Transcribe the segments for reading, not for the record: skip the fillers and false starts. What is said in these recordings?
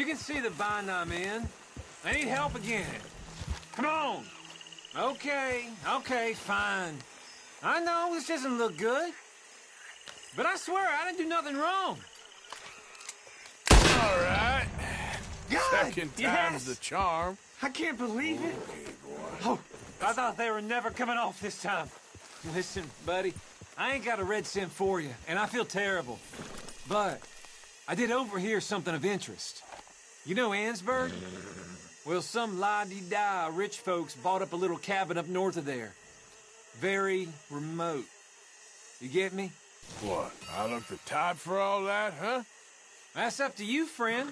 You can see the bind I'm in. I need help again. Come on. Okay, fine. I know this doesn't look good. But I swear, I didn't do nothing wrong. All right. God, Second time's the charm. I can't believe it. Oh, I thought they were never coming off this time. Listen, buddy, I ain't got a red cent for you, and I feel terrible. But I did overhear something of interest. You know Annesburg? Well, some la-di-da rich folks bought up a little cabin up north of there. Very remote. You get me? What, I look the type for all that, huh? That's up to you, friend.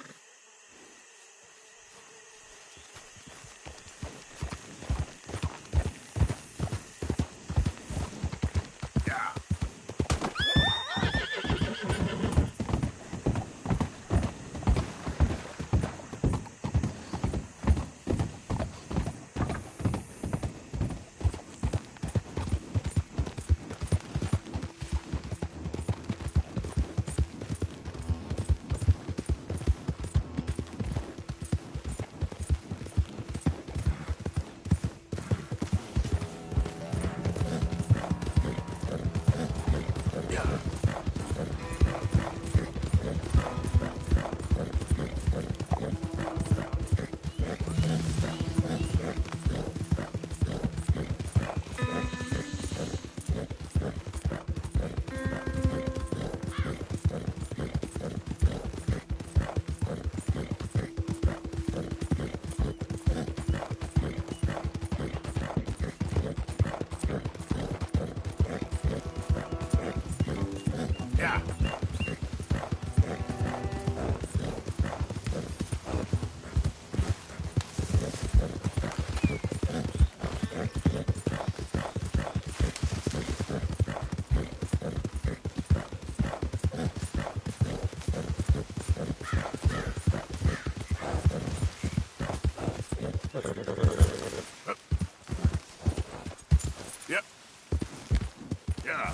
Yep. Yeah. I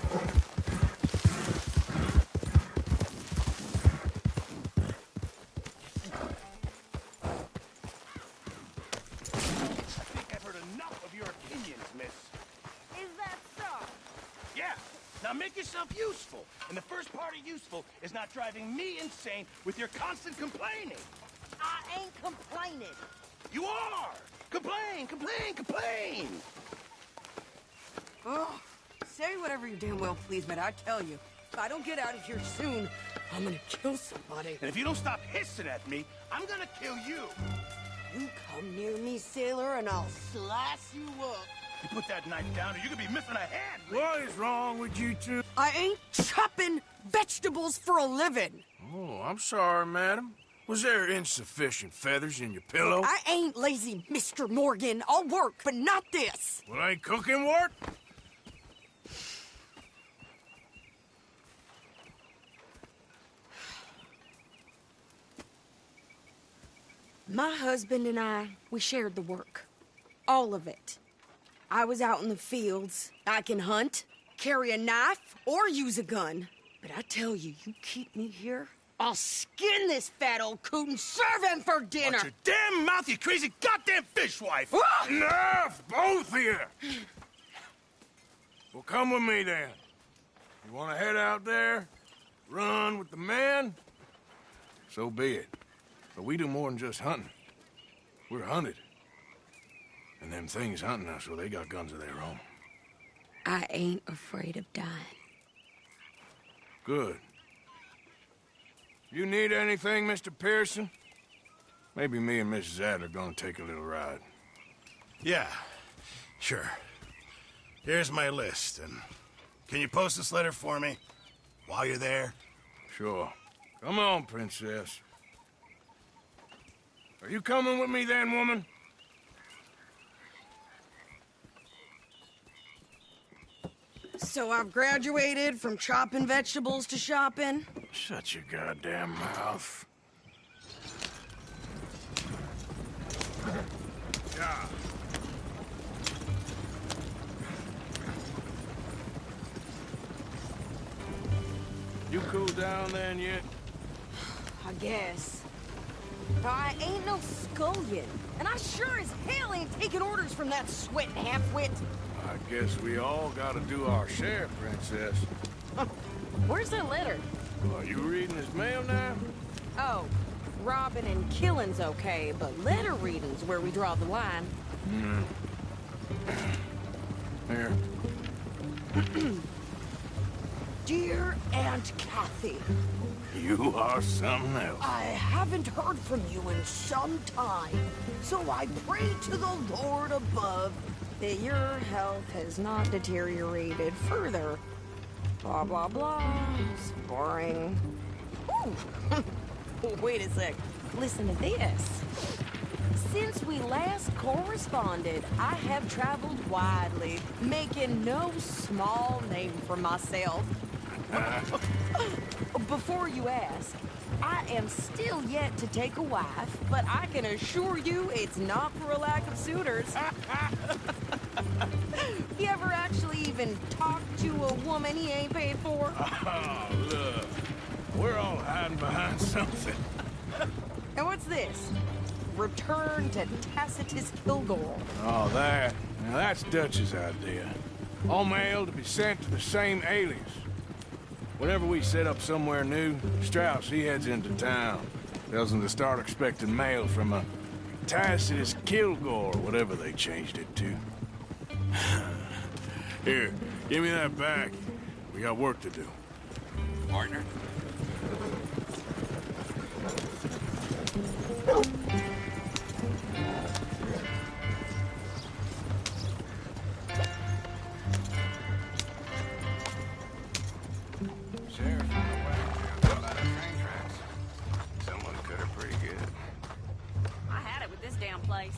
think I've heard enough of your opinions, miss. Is that so? Yeah. Now make yourself useful. And the first part of useful is not driving me insane with your constant complaining. I ain't complaining. You are! Complain, complain, complain! Oh, say whatever you damn well please, but I tell you, if I don't get out of here soon, I'm gonna kill somebody. And if you don't stop hissing at me, I'm gonna kill you. You come near me, sailor, and I'll slice you up. You put that knife down or you could be missing a hand. What is wrong with you two? I ain't chopping vegetables for a living. Oh, I'm sorry, madam. Was there insufficient feathers in your pillow? I ain't lazy, Mr. Morgan. I'll work, but not this. Well, ain't cooking work? My husband and I, we shared the work. All of it. I was out in the fields. I can hunt, carry a knife, or use a gun. But I tell you, you keep me here, I'll skin this fat old coot and serve him for dinner. Watch your damn mouth, you crazy goddamn fishwife! Enough, both of you! Well, come with me, then. You want to head out there, run with the men? So be it. But we do more than just hunting. We're hunted. And them things hunting us, well, they got guns of their own. I ain't afraid of dying. Good. You need anything, Mr. Pearson? Maybe me and Mrs. Adler gonna take a little ride. Yeah, sure. Here's my list, and can you post this letter for me while you're there? Sure. Come on, princess. Are you coming with me then, woman? So I've graduated from chopping vegetables to shopping? Shut your goddamn mouth. Yeah. You cool down then yet? I guess. I ain't no scullion, and I sure as hell ain't taking orders from that sweating half-wit. I guess we all gotta do our share, Princess. Where's that letter? Are you reading his mail now? Oh, robbing and killing's okay, but letter reading's where we draw the line. Here. Dear Aunt Kathy, You are something else. I haven't heard from you in some time, so I pray to the Lord above that your health has not deteriorated further. Blah, blah, blah. It's boring. Ooh. Wait a sec. Listen to this. Since we last corresponded, I have traveled widely, making no small name for myself. Before you ask, I am still yet to take a wife, but I can assure you it's not for a lack of suitors. You ever actually even talk to a woman he ain't paid for? Oh, look. We're all hiding behind something. And what's this? Return to Tacitus Kilgore. Oh, that. Now, that's Dutch's idea. All mail to be sent to the same alias. Whenever we set up somewhere new, Strauss, he heads into town. Tells them to start expecting mail from a Tacitus Kilgore, whatever they changed it to. Here, give me that back. We got work to do. Partner. Sheriff on the way. A lot of train tracks. Someone cut her pretty good. I had it with this damn place.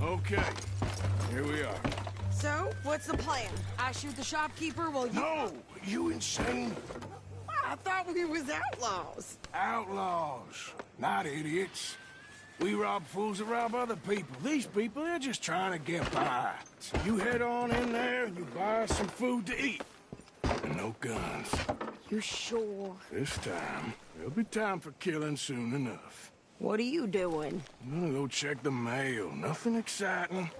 Okay, here we are. So, what's the plan? I shoot the shopkeeper while you... No! You insane? I thought we was outlaws. Outlaws, not idiots. We rob fools that rob other people. These people, they're just trying to get by. So you head on in there and you buy us some food to eat. And no guns. You sure? This time, there'll be time for killing soon enough. What are you doing? I'm gonna go check the mail. Nothing exciting.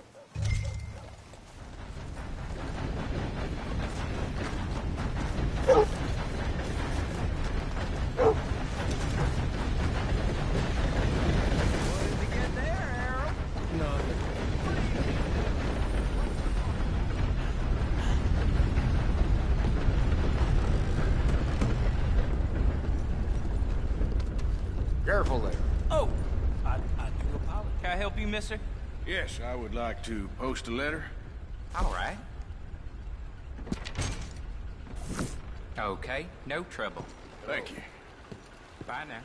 Careful there. Oh, I do apologize. Can I help you, mister? Yes, I would like to post a letter. All right. Okay, no trouble. Thank you. Bye now.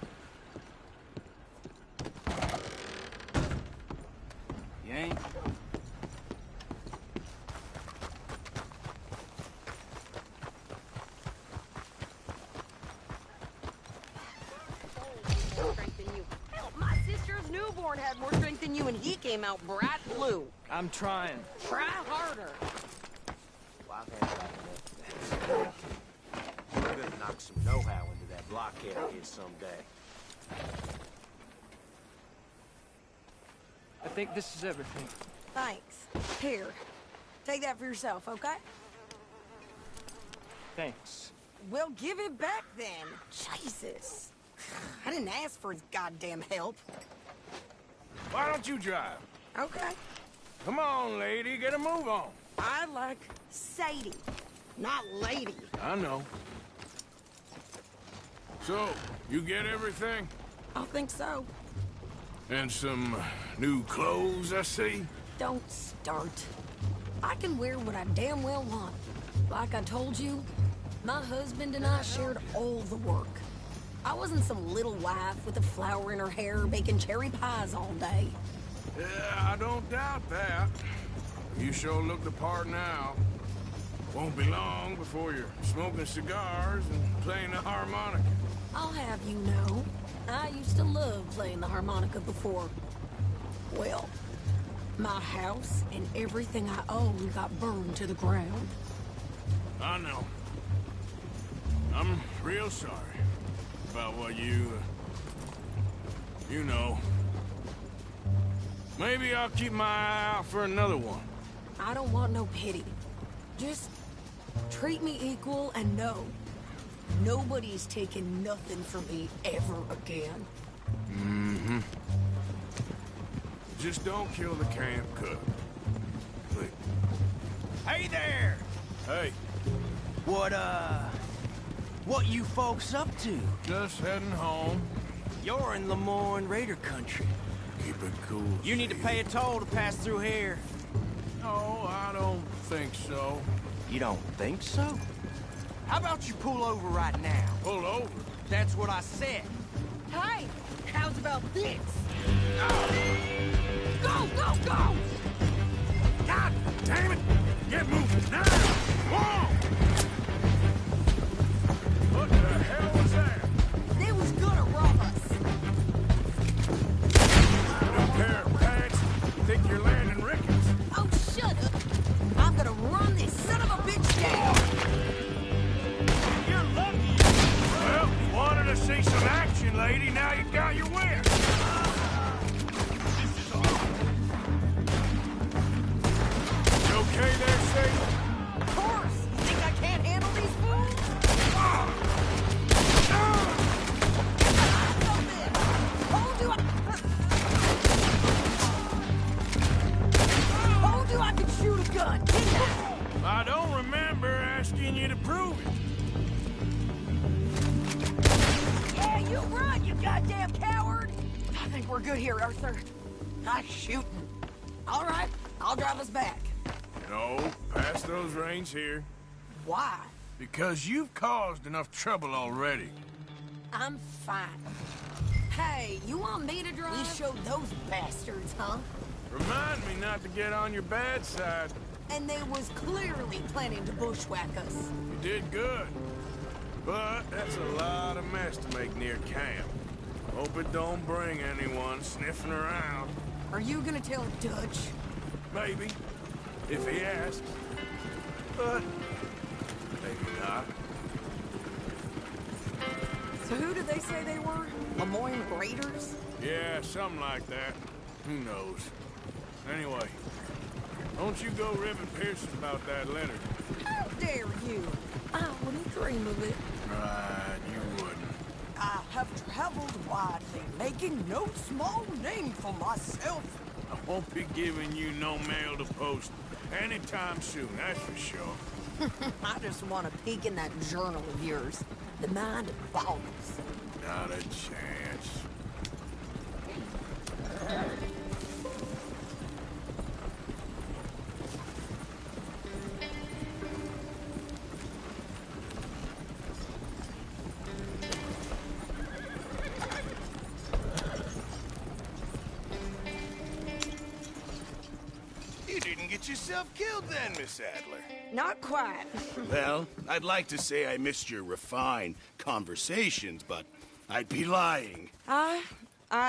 You ain't? Strength than you. Hell, my sister's newborn had more strength than you, and he came out bright blue. I'm trying. Try harder. Well, I've had about enough. I'm gonna knock some know-how into that blockhead of his someday. I think this is everything. Thanks. Here, take that for yourself, okay? Thanks. Well, give it back then. Jesus. I didn't ask for his goddamn help. Why don't you drive? Okay. Come on, lady, get a move on. I like Sadie, not lady. I know. So, you get everything? I think so. And some new clothes, I see? Don't start. I can wear what I damn well want. Like I told you, my husband and I shared all the work. I wasn't some little wife with a flower in her hair baking cherry pies all day. Yeah, I don't doubt that. You sure look the part now. Won't be long before you're smoking cigars and playing the harmonica. I'll have you know, I used to love playing the harmonica before. Well, my house and everything I own got burned to the ground. I know. I'm real sorry about what you know. Maybe I'll keep my eye out for another one. I don't want no pity. Just treat me equal and know nobody's taking nothing from me ever again. Mm-hmm. Just don't kill the camp cook. Please. Hey there! Hey, What you folks up to? just heading home. You're in Lemoyne Raider country. Keep it cool. You need to pay a toll to pass through here. No, I don't think so. You don't think so? How about you pull over right now? Pull over. That's what I said. Hey, how's about this? Go, go, go! God damn it! Get moving now! Whoa! What the hell was that? They was gonna rob us. New pair of pants? Think you're landing Ricketts? Oh, shut up. I'm gonna run this son of a bitch down. You're lucky. Well, you wanted to see some action, lady. Now you got your wish. This is all. You okay there, Sadie? Of course. You think I can't handle these fools? Told you I could shoot a gun, didn't I? I don't remember asking you to prove it. Yeah, you run, you goddamn coward! I think we're good here, Arthur. Nice shooting. All right, I'll drive us back. No, pass those reins here. Why? Because you've caused enough trouble already. I'm fine. Hey, you want me to drive? We showed those bastards, huh? Remind me not to get on your bad side. And they was clearly planning to bushwhack us. You did good. But that's a lot of mess to make near camp. Hope it don't bring anyone sniffing around. Are you gonna tell Dutch? Maybe. If he asks. But maybe not. So who did they say they were? Lemoyne Raiders? Yeah, something like that. Who knows? Anyway, don't you go ribbing Pearson about that letter. How dare you? I wouldn't dream of it. Right, you wouldn't. I have traveled widely, making no small name for myself. I won't be giving you no mail to post anytime soon, that's for sure. I just want to peek in that journal of yours. The mind boggles. Not a chance. You didn't get yourself killed then, Miss Adler. Not quite. Well, I'd like to say I missed your refined conversations, but I'd be lying. I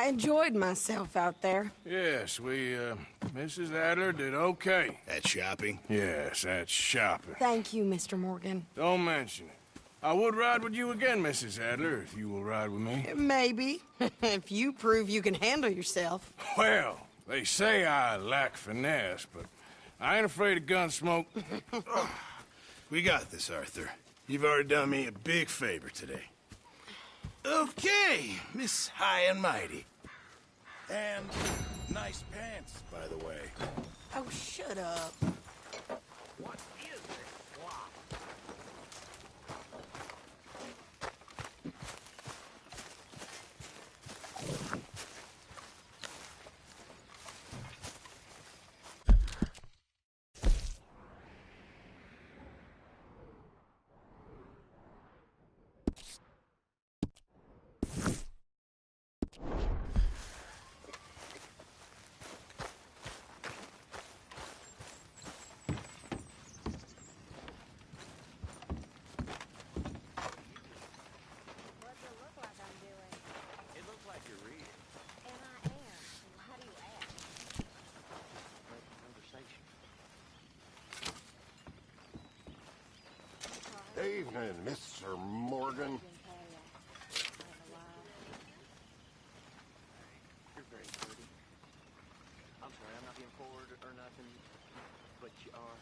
enjoyed myself out there. Yes, Mrs. Adler did okay. At shopping? Yes, that's shopping. Thank you, Mr. Morgan. Don't mention it. I would ride with you again, Mrs. Adler, if you will ride with me. Maybe. If you prove you can handle yourself. Well, they say I lack finesse, but I ain't afraid of gun smoke. We got this, Arthur. You've already done me a big favor today. Okay, Miss High and Mighty. And nice pants, by the way. Oh, shut up. What is this plot? Evening, Mr. Morgan. You're very pretty. I'm sorry, I'm not being forward or nothing, but you are.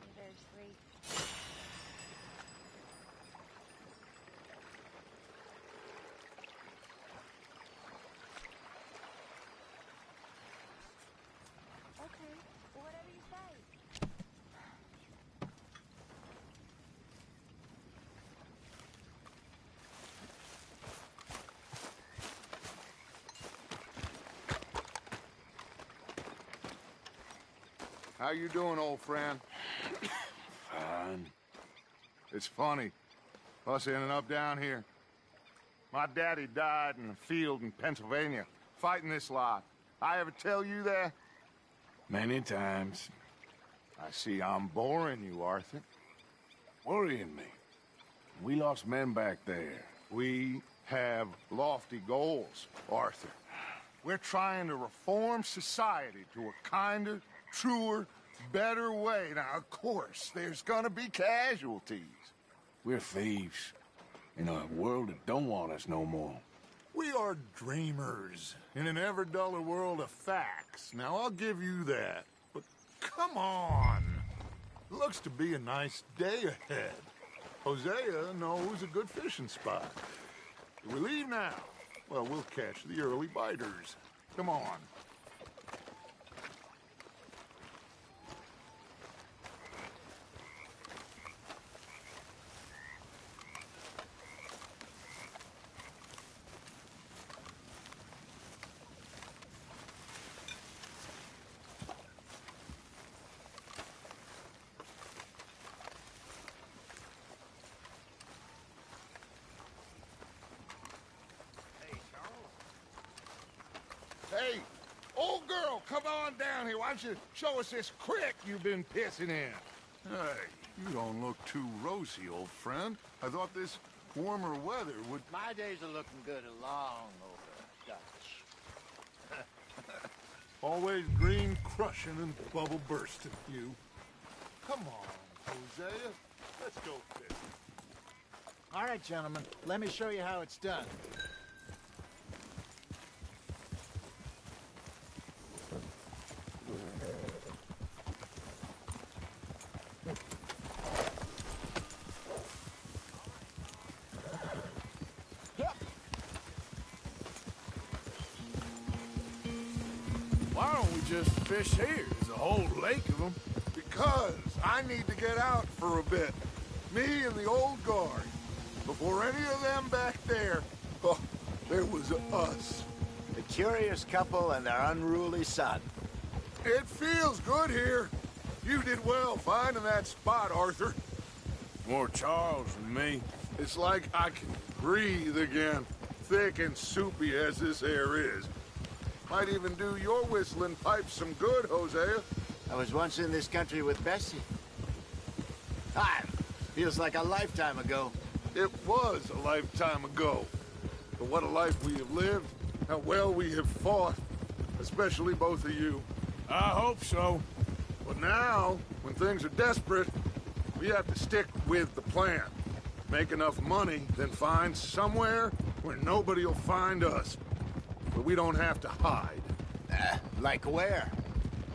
You're very sweet. Okay, whatever you say. How you doing, old friend? Fine. It's funny, us ending up down here. My daddy died in a field in Pennsylvania, fighting this lot. I ever tell you that? Many times. I see I'm boring you, Arthur. Worrying me. We lost men back there. We have lofty goals, Arthur. We're trying to reform society to a kinder, truer, better way. Now, of course, there's gonna be casualties. We're thieves. In a world that don't want us no more. We are dreamers in an ever duller world of facts. Now, I'll give you that. But come on. Looks to be a nice day ahead. Hosea knows a good fishing spot. Do we leave now? Well, we'll catch the early biters. Come on. Hey, old girl, come on down here. Why don't you show us this creek you've been pissing in? Hey, you don't look too rosy, old friend. I thought this warmer weather would... My days are looking good along over Dutch. Always green crushing and bubble bursting, you. Come on, Hosea. Let's go fishing. All right, gentlemen, let me show you how it's done. Why don't we just fish here? There's a whole lake of them. Because I need to get out for a bit. Me and the old guard. Before any of them back there, oh, there was us. The curious couple and their unruly son. It feels good here. You did well finding that spot, Arthur. More Charles than me. It's like I can breathe again, thick and soupy as this air is. Might even do your whistling pipes some good, Hosea. I was once in this country with Bessie. Time. Feels like a lifetime ago. It was a lifetime ago. But what a life we have lived. How well we have fought. Especially both of you. I hope so. But now, when things are desperate, we have to stick with the plan. Make enough money, then find somewhere where nobody will find us. Where we don't have to hide. Like where?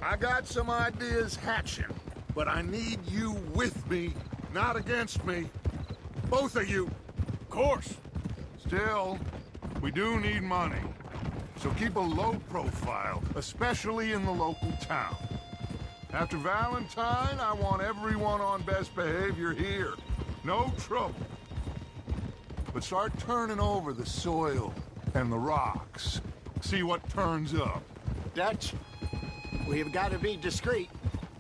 I got some ideas hatching, but I need you with me, not against me. Both of you. Of course. Still, we do need money. So keep a low profile, especially in the local town. After Valentine, I want everyone on best behavior here. No trouble. But start turning over the soil and the rocks. See what turns up. Dutch, we've got to be discreet.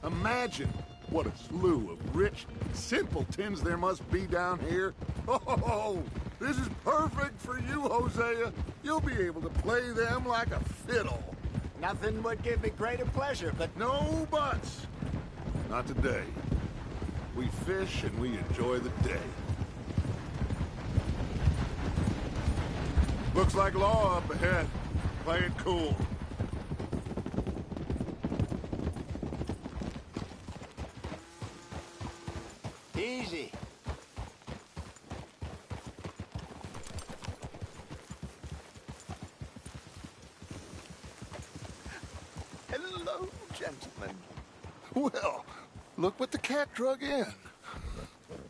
Imagine what a slew of rich simpletons there must be down here. Oh, this is perfect for you, Hosea. You'll be able to play them like a fiddle. Nothing would give me greater pleasure, but No buts. Not today. We fish and we enjoy the day. Looks like law up ahead. Play it cool. easy. Hello, gentlemen. Well, look what the cat drug in.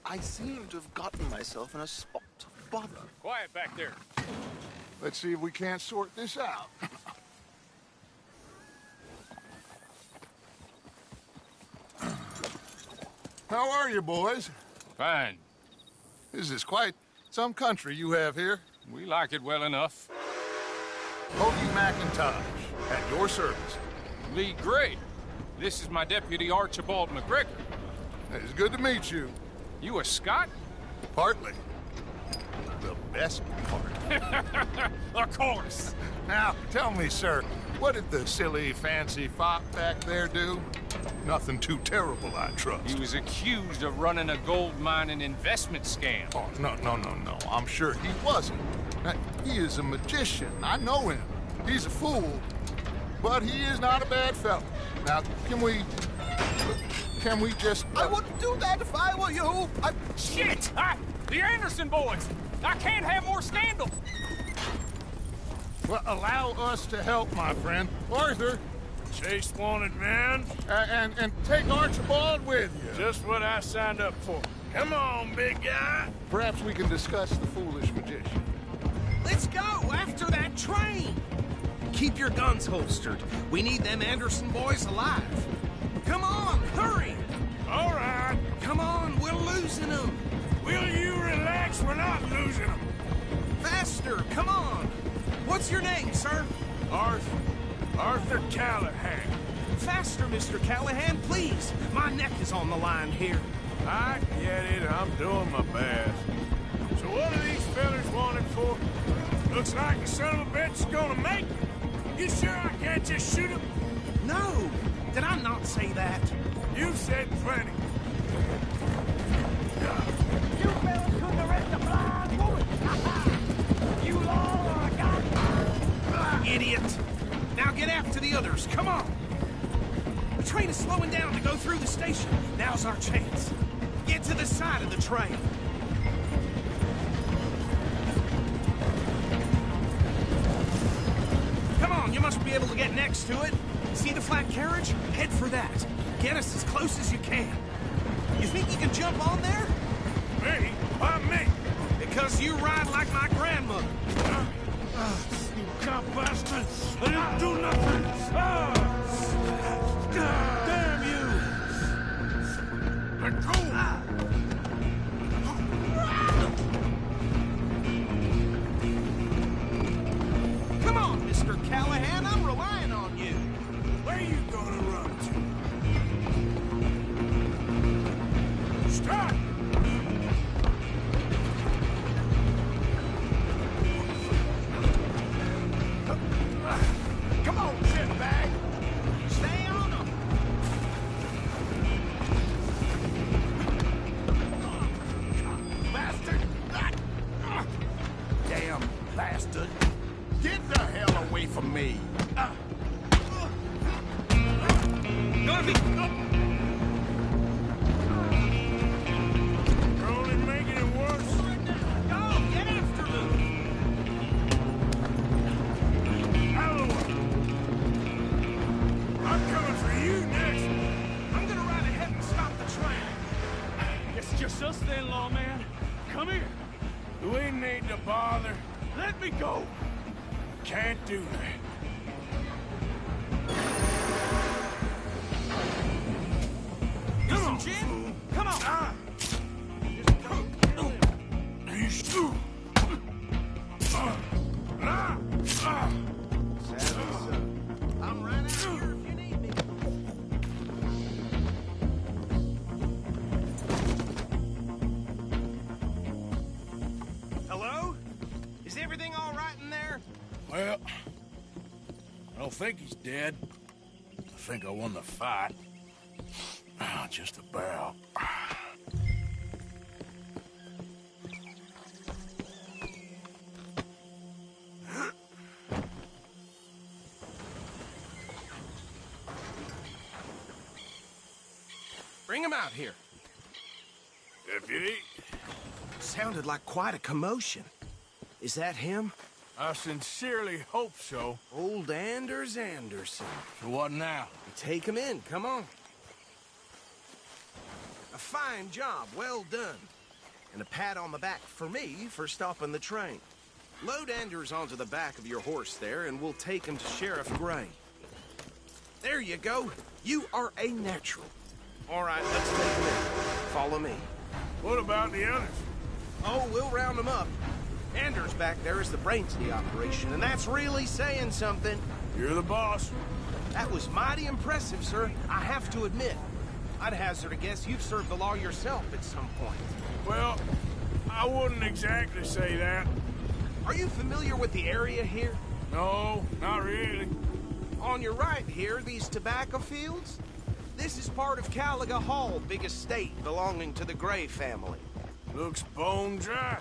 I seem to have gotten myself in a spot of bother. Quiet back there. Let's see if we can't sort this out. How are you, boys? Fine. This is quite some country you have here. We like it well enough. Hobie McIntosh, at your service. Lee Gray. This is my deputy Archibald McGregor. It's good to meet you. You a Scot? Partly. The best part. Of course. Now, tell me, sir, what did the silly, fancy fop back there do? Nothing too terrible, I trust. He was accused of running a gold mining investment scam. Oh, no. I'm sure he wasn't. He is a magician. I know him. He's a fool, but he is not a bad fellow. Now, can we just... I wouldn't do that if I were you. Shit! The Anderson boys! I can't have more scandals! Well, allow us to help, my friend. Arthur, Chase wanted man. and take Archibald with you. Just what I signed up for. Come on, big guy. Perhaps we can discuss the foolish magician. Let's go after that train! Keep your guns holstered. We need them Anderson boys alive. Come on, hurry! All right. Come on, we're losing them. Will you relax? We're not losing them. Faster, come on. What's your name, sir? Arthur Callahan. Faster, Mr. Callahan, please. My neck is on the line here. I get it. I'm doing my best. So what are these fellas wanted for? Looks like the son of a bitch is gonna make it. You sure I can't just shoot him? No. Did I not say that? You said plenty. You fellas couldn't arrest a blind woman! You all are a god! Idiot! Now get after the others, come on! The train is slowing down to go through the station. Now's our chance. Get to the side of the train. Come on, you must be able to get next to it. See the flat carriage? Head for that. Get us as close as you can. You think you can jump on there? Me? Why me? Because you ride like my grandmother. You cop bastard! I didn't do nothing! Damn you! Let go! Come on, Mr. Callahan, I'm relying on you. Where you gonna run to? Stop! Come on, shitbag. Stay on them. Bastard! Damn bastard! Get the hell away from me! Garvey! You're only making it worse. Go, get after them. I'm coming for you next. I'm gonna ride ahead and stop the train. It's just us then, lawman. Come here. We need to bother. Let me go. Can't do that. Come on, Jim. Come on. I'm right out here if you need me. Hello? Is everything all right in there? Well, I don't think he's dead. I think I won the fight. Just about. Bring him out here. Deputy, Sounded like quite a commotion. Is that him? I sincerely hope so. Old Anders Anderson. So what now? Take him in, come on. A fine job, well done. And a pat on the back for me for stopping the train. Load Anders onto the back of your horse there, and we'll take him to Sheriff Gray. There you go. You are a natural. All right, let's take him in. Follow me. What about the others? Oh, we'll round them up. Anders back there is the brains of the operation, and that's really saying something. You're the boss. That was mighty impressive, sir. I have to admit. I'd hazard a guess you've served the law yourself at some point. Well, I wouldn't exactly say that. Are you familiar with the area here? No, not really. On your right here, these tobacco fields? This is part of Caliga Hall, big estate belonging to the Gray family. Looks bone dry.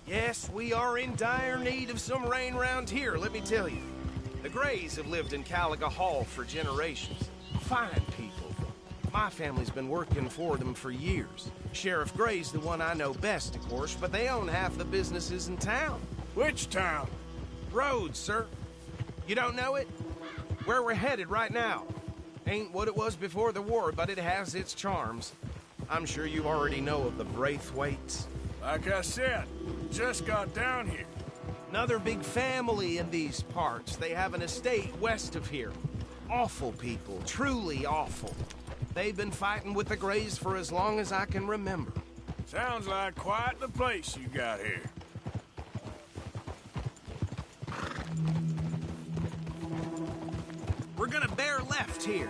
Yes, we are in dire need of some rain round here, let me tell you. The Grays have lived in Caliga Hall for generations. Fine people. My family's been working for them for years. Sheriff Gray's the one I know best, of course, but they own half the businesses in town. Which town? Rhodes, sir. You don't know it? Where we're headed right now. Ain't what it was before the war, but it has its charms. I'm sure you already know of the Braithwaites. Like I said, just got down here. Another big family in these parts. They have an estate west of here. Awful people, truly awful. They've been fighting with the Grays for as long as I can remember. Sounds like quite the place you got here. We're gonna bear left here.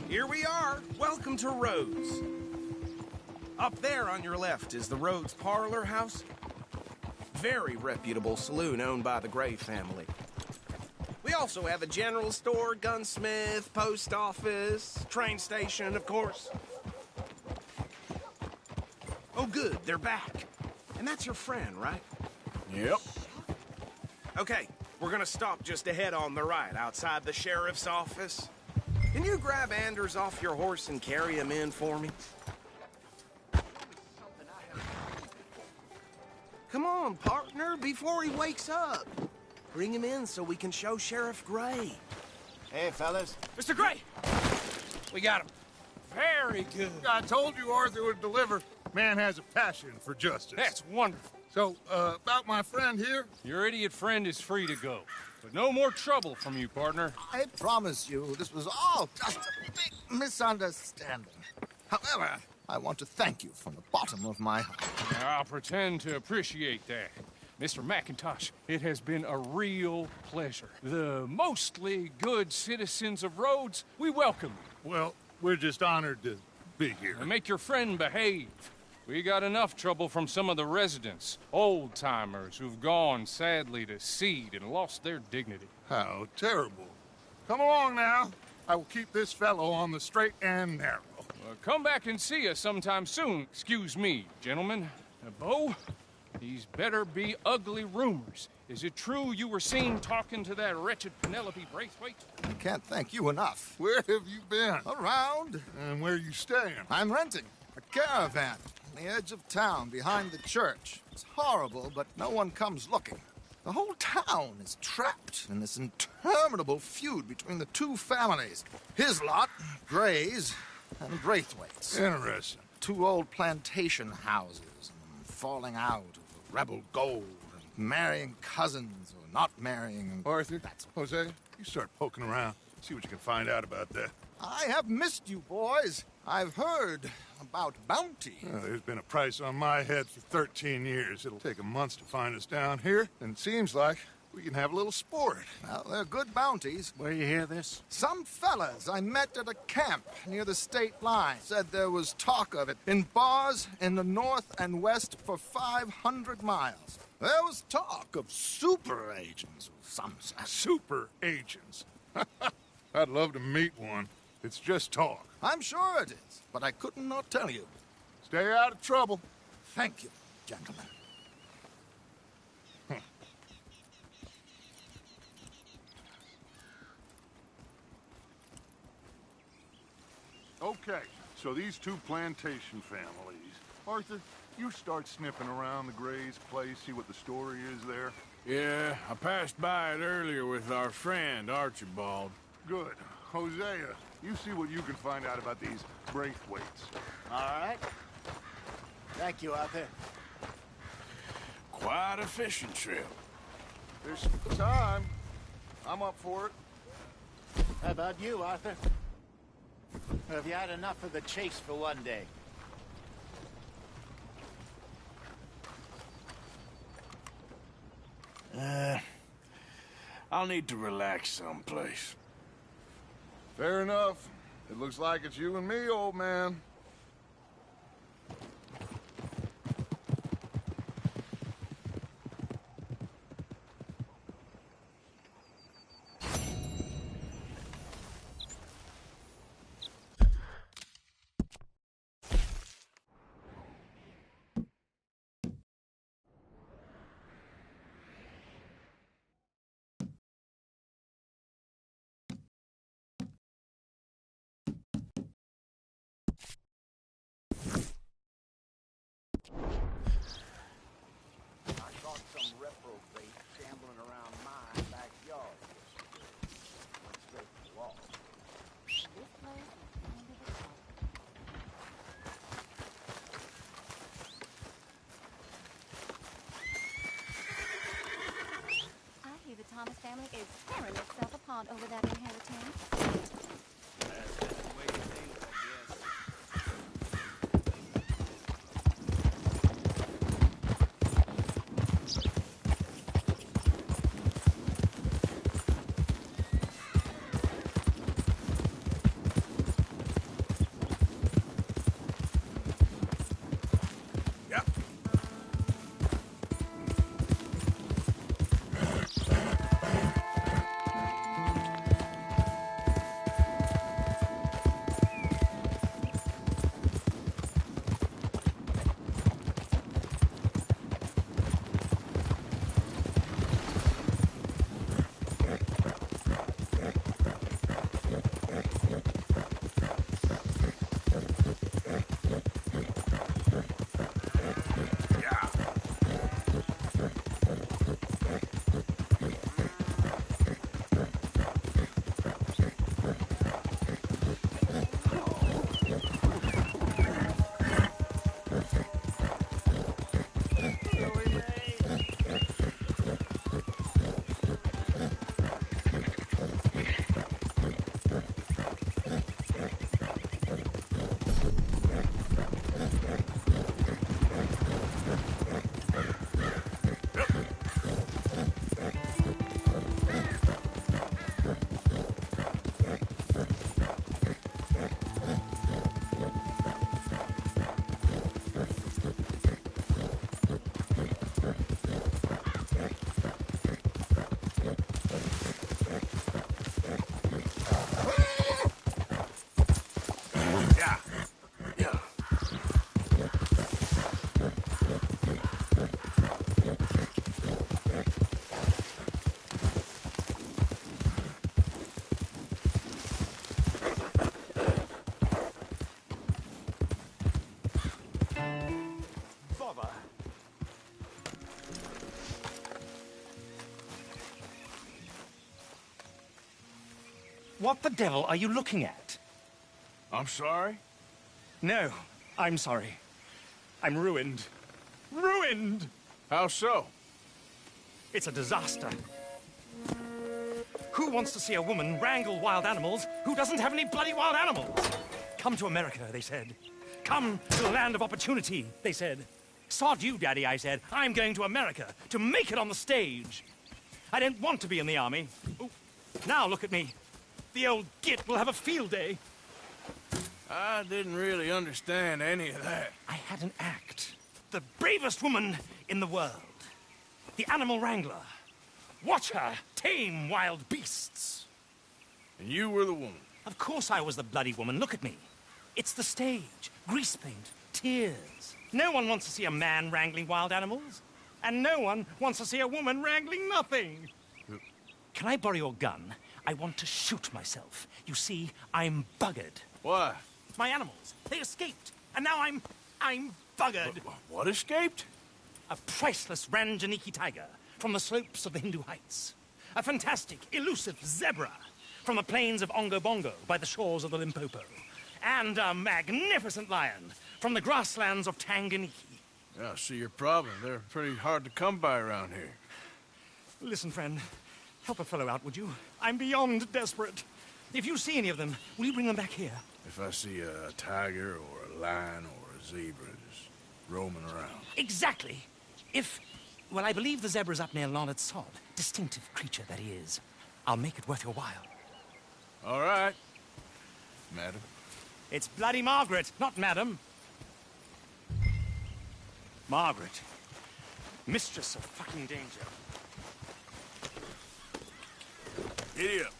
Here we are. Welcome to Rhodes. Up there on your left is the Rhodes Parlor House. Very reputable saloon owned by the Gray family. We also have a general store, gunsmith, post office, train station, of course. Oh, good, they're back. And that's your friend, right? Yep. Okay, we're gonna stop just ahead on the right, outside the sheriff's office. Can you grab Anders off your horse and carry him in for me? Come on, partner, before he wakes up. Bring him in so we can show Sheriff Gray. Hey, fellas. Mr. Gray! We got him. Very good. I told you Arthur would deliver. Man has a passion for justice. That's wonderful. So, about my friend here? Your idiot friend is free to go. But no more trouble from you, partner. I promise you, this was all just a big misunderstanding. However, I want to thank you from the bottom of my heart. I'll pretend to appreciate that. Mr. McIntosh, it has been a real pleasure. The mostly good citizens of Rhodes, we welcome you. Well, we're just honored to be here. And make your friend behave. We got enough trouble from some of the residents, old-timers who've gone, sadly, to seed and lost their dignity. How terrible. Come along now. I will keep this fellow on the straight and narrow. Come back and see us sometime soon. Excuse me, gentlemen. Bo, these better be ugly rumors. Is it true you were seen talking to that wretched Penelope Braithwaite? I can't thank you enough. Where have you been? Around. And where are you staying? I'm renting a caravan on the edge of town behind the church. It's horrible, but no one comes looking. The whole town is trapped in this interminable feud between the two families. His lot, Gray's, and Braithwaite's. Interesting. Two old plantation houses, and falling out of rebel gold, and marrying cousins or not marrying. Arthur, Jose, you start poking around. See what you can find out about that. I have missed you, boys. I've heard about bounty. Well, there's been a price on my head for 13 years. It'll take a month to find us down here, and it seems like we can have a little sport. Well, they're good bounties. Where you hear this? Some fellas I met at a camp near the state line said there was talk of it in bars in the north and west for 500 miles. There was talk of super agents of some sort. Super agents. I'd love to meet one. It's just talk. I'm sure it is, but I couldn't not tell you. Stay out of trouble. Thank you, gentlemen. Okay, so these two plantation families. Arthur, you start sniffing around the Gray's place, see what the story is there. Yeah, I passed by it earlier with our friend, Archibald. Good. Hosea, you see what you can find out about these Braithwaites. All right. Thank you, Arthur. Quite a fishing trip. There's time. I'm up for it. How about you, Arthur? Or have you had enough of the chase for one day? I'll need to relax someplace. Fair enough. It looks like it's you and me, old man. Thomas family is tearing itself apart over that inheritance. What the devil are you looking at? I'm sorry? No, I'm sorry. I'm ruined. Ruined! How so? It's a disaster. Who wants to see a woman wrangle wild animals who doesn't have any bloody wild animals? Come to America, they said. Come to the land of opportunity, they said. Sod you, Daddy, I said. I'm going to America to make it on the stage. I don't want to be in the army. Ooh. Now look at me. The old git will have a field day. I didn't really understand any of that. I had an act. The bravest woman in the world. The animal wrangler. Watch her tame wild beasts. And you were the woman? Of course I was the bloody woman. Look at me. It's the stage. Grease paint. tears. No one wants to see a man wrangling wild animals. And no one wants to see a woman wrangling nothing. Can I borrow your gun? I want to shoot myself. You see, I'm buggered. Why? My animals, they escaped. And now I'm buggered. What escaped? A priceless Ranjaniki tiger from the slopes of the Hindu Heights. A fantastic, elusive zebra from the plains of Ongo Bongo by the shores of the Limpopo. And a magnificent lion from the grasslands of Tanganyika. Yeah, I see your problem. They're pretty hard to come by around here. Listen, friend. Help a fellow out, would you? I'm beyond desperate. If you see any of them, will you bring them back here? If I see a tiger or a lion or a zebra just roaming around. Exactly. Well, I believe the zebra's up near Lonard Sod. Distinctive creature that he is. I'll make it worth your while. All right, madam. It's bloody Margaret, not madam. Margaret. Mistress of fucking danger. Giddy up.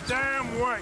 Damn way!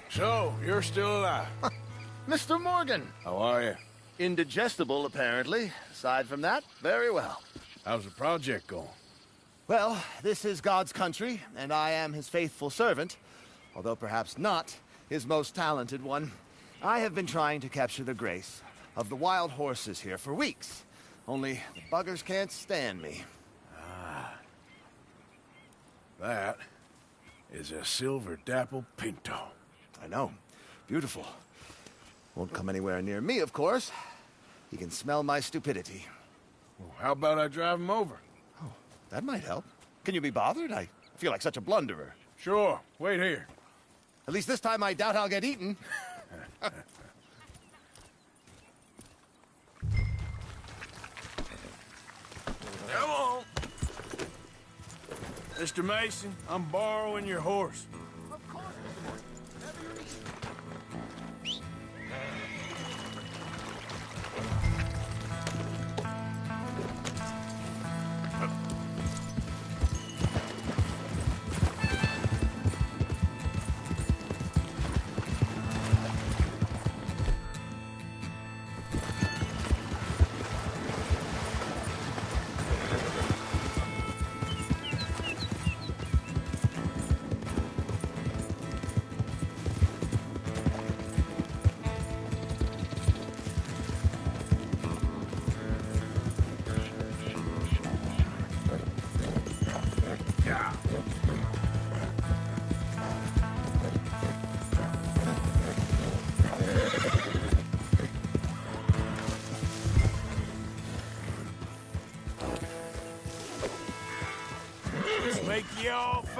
So, you're still alive? Mr. Morgan. How are you? Indigestible, apparently. Aside from that, very well. How's the project going? Well, this is God's country, and I am his faithful servant, although perhaps not his most talented one. I have been trying to capture the grace of the wild horses here for weeks, only the buggers can't stand me. Ah. That is a silver dapple pinto. I know. Beautiful. Won't come anywhere near me, of course. He can smell my stupidity. Well, how about I drive him over? Oh, that might help. Can you be bothered? I feel like such a blunderer. Sure. Wait here. At least this time I doubt I'll get eaten. Come on. Mr. Mason, I'm borrowing your horse. Of course, Mr. Morgan.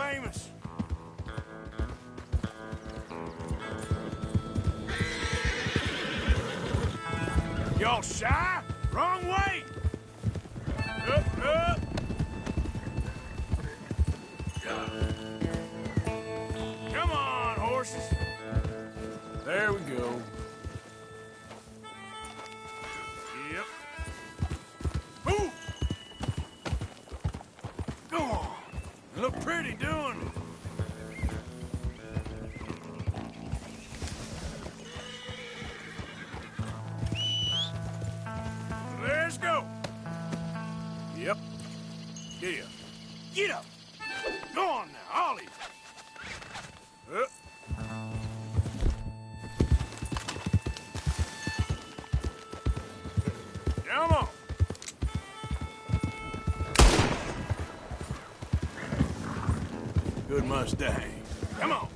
famous. Y'all shy? Wrong way! Up, up! Come on, horses. There we go. Yep. Move! Go on. You look pretty doing it. Let's go. Yep. Get up. Get up. Go on now, Ollie. Up. Come on. Good Mustang. Come on.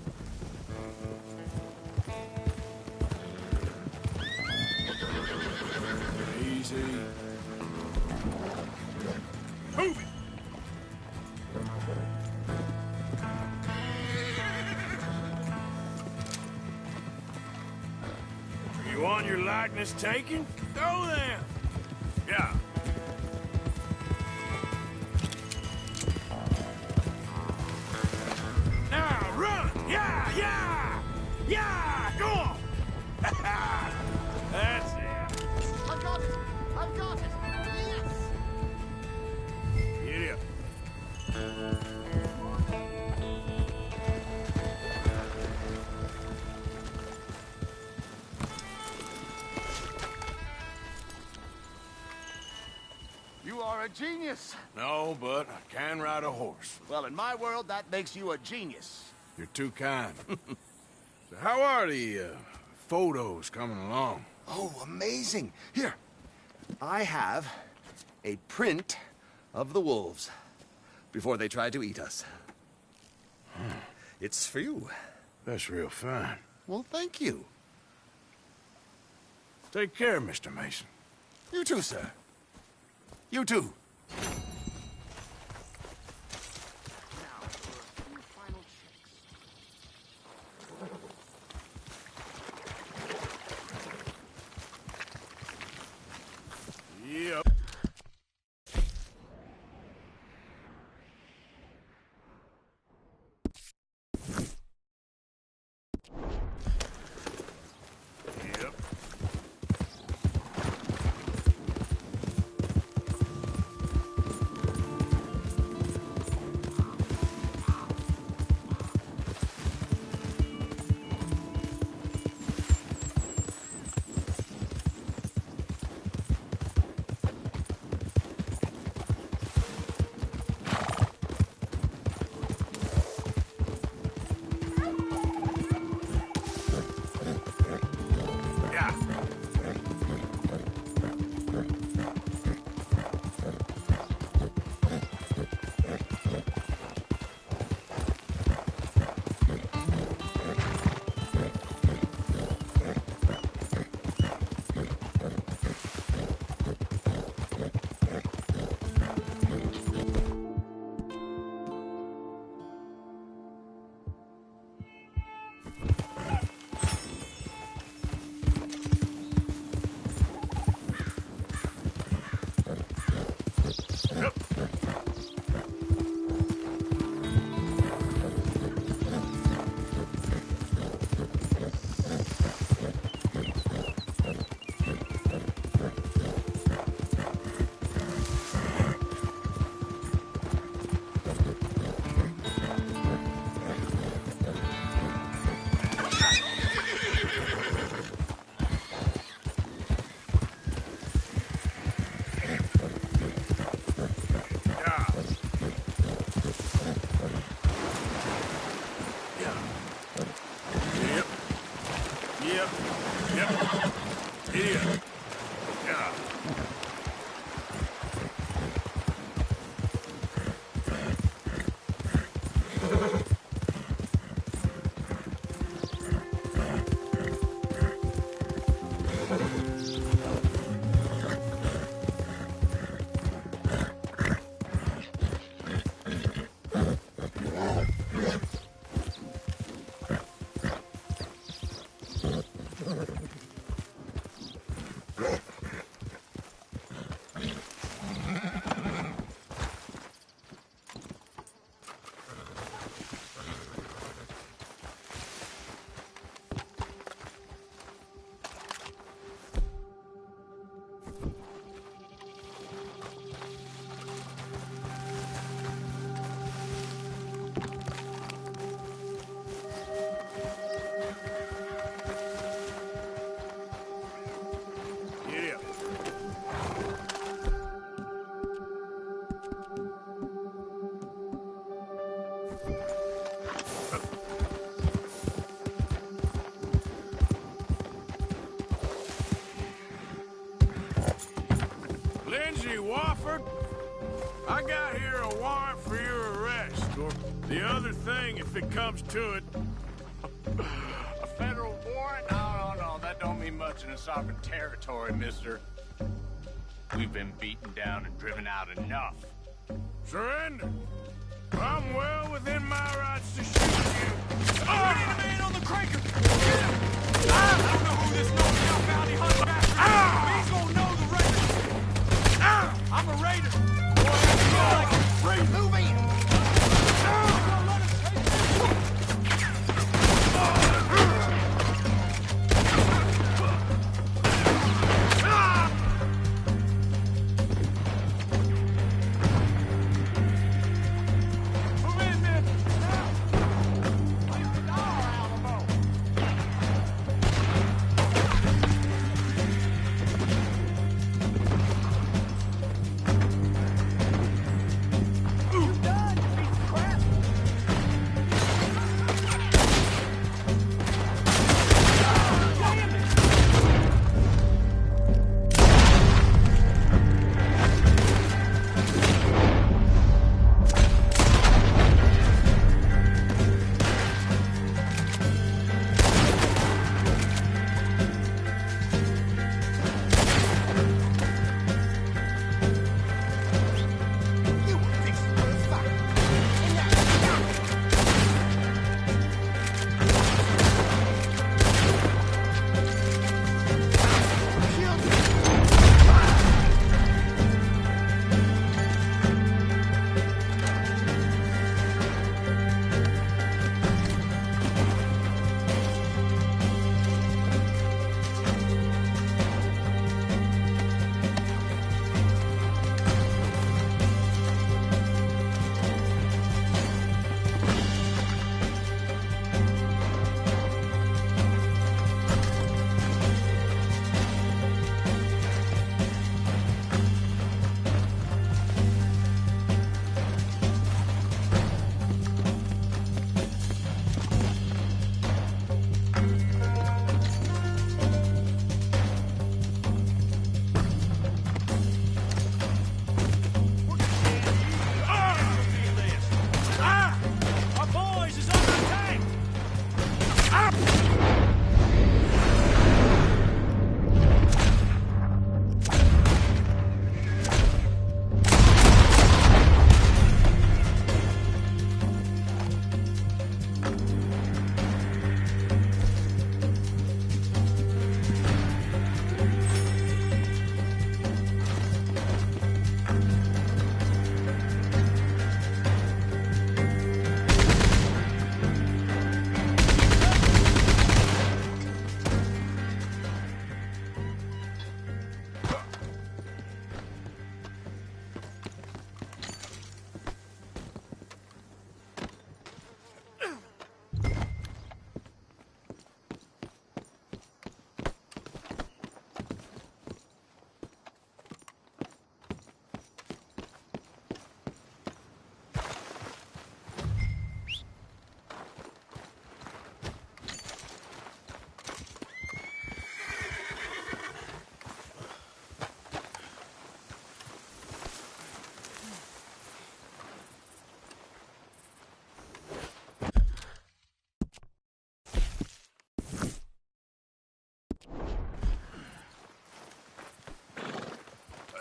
Easy. Move it. You want your likeness taken? Go then. Yeah. Now run! Yeah, yeah! Yeah! Go on! That's it. I've got it! I've got it! Yes! Get up. You are a genius. No, but I can ride a horse. Well, in my world, that makes you a genius. You're too kind. So how are the photos coming along? Oh, amazing. Here, I have a print of the wolves before they tried to eat us. It's for you. That's real fine. Well, thank you. Take care, Mr. Mason. You too, sir. You too. Yep. Yep. Yeah. Yep. Yep. Idiot. Yeah. The other thing, if it comes to it... A federal warrant? No, that don't mean much in a sovereign territory, mister. We've been beaten down and driven out enough. Surrender. I'm well within my rights to shoot you. Oh! We need a man on the cranker! Get him! I don't know who this no-kill bounty hunter bastard is. He's gonna know the raider. I'm a raider. Boy, move in!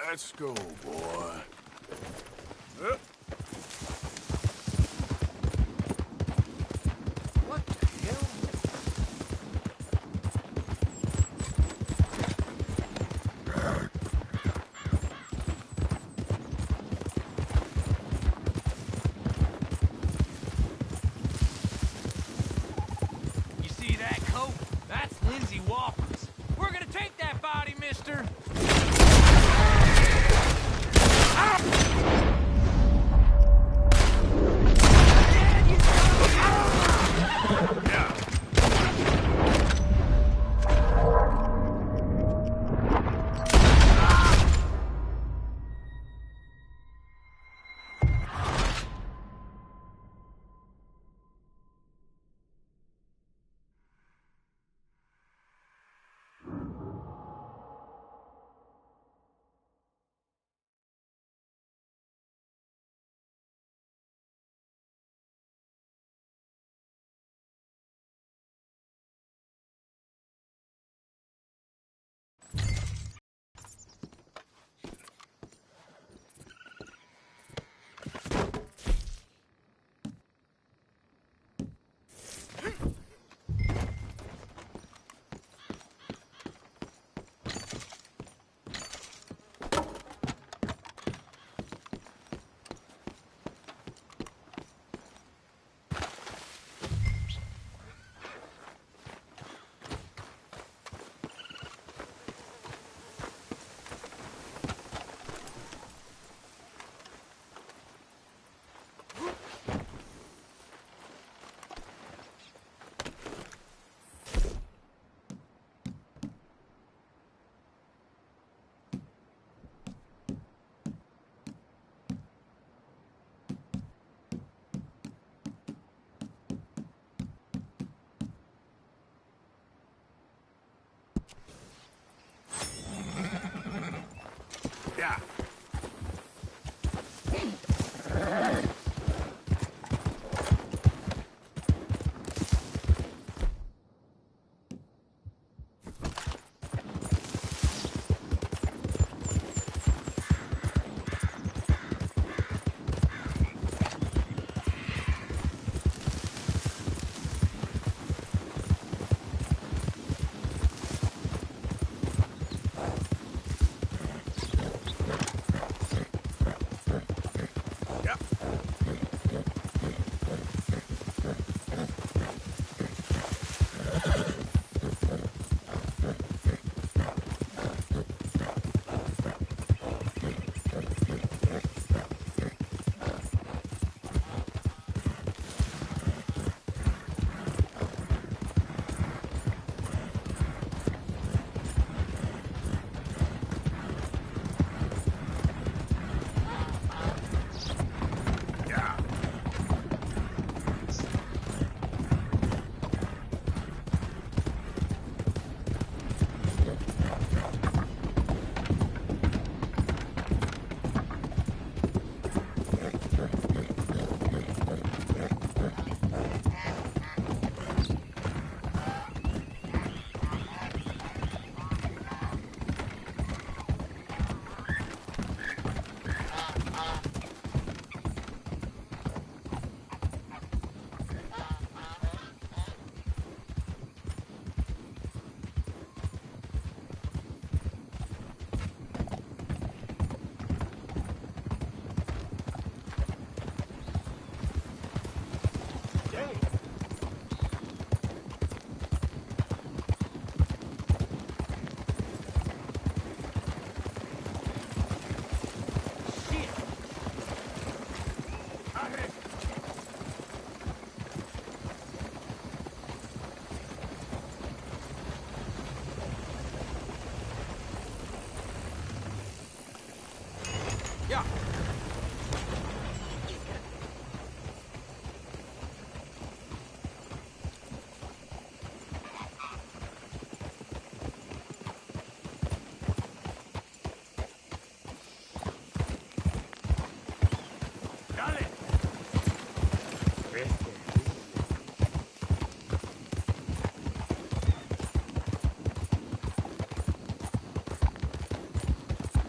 Let's go, boy. What the hell? You see that coat? That's Lindsay Walker's. We're gonna take that body, mister. Ah!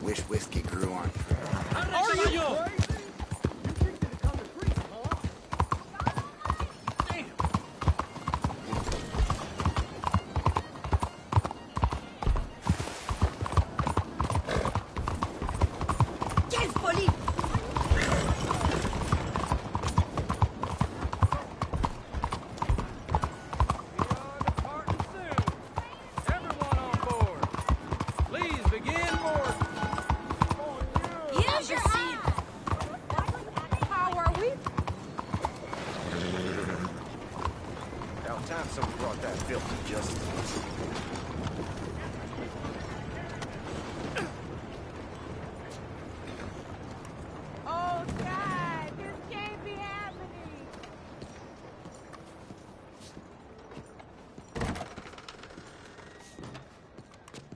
Wish whiskey grew on. Are you crazy?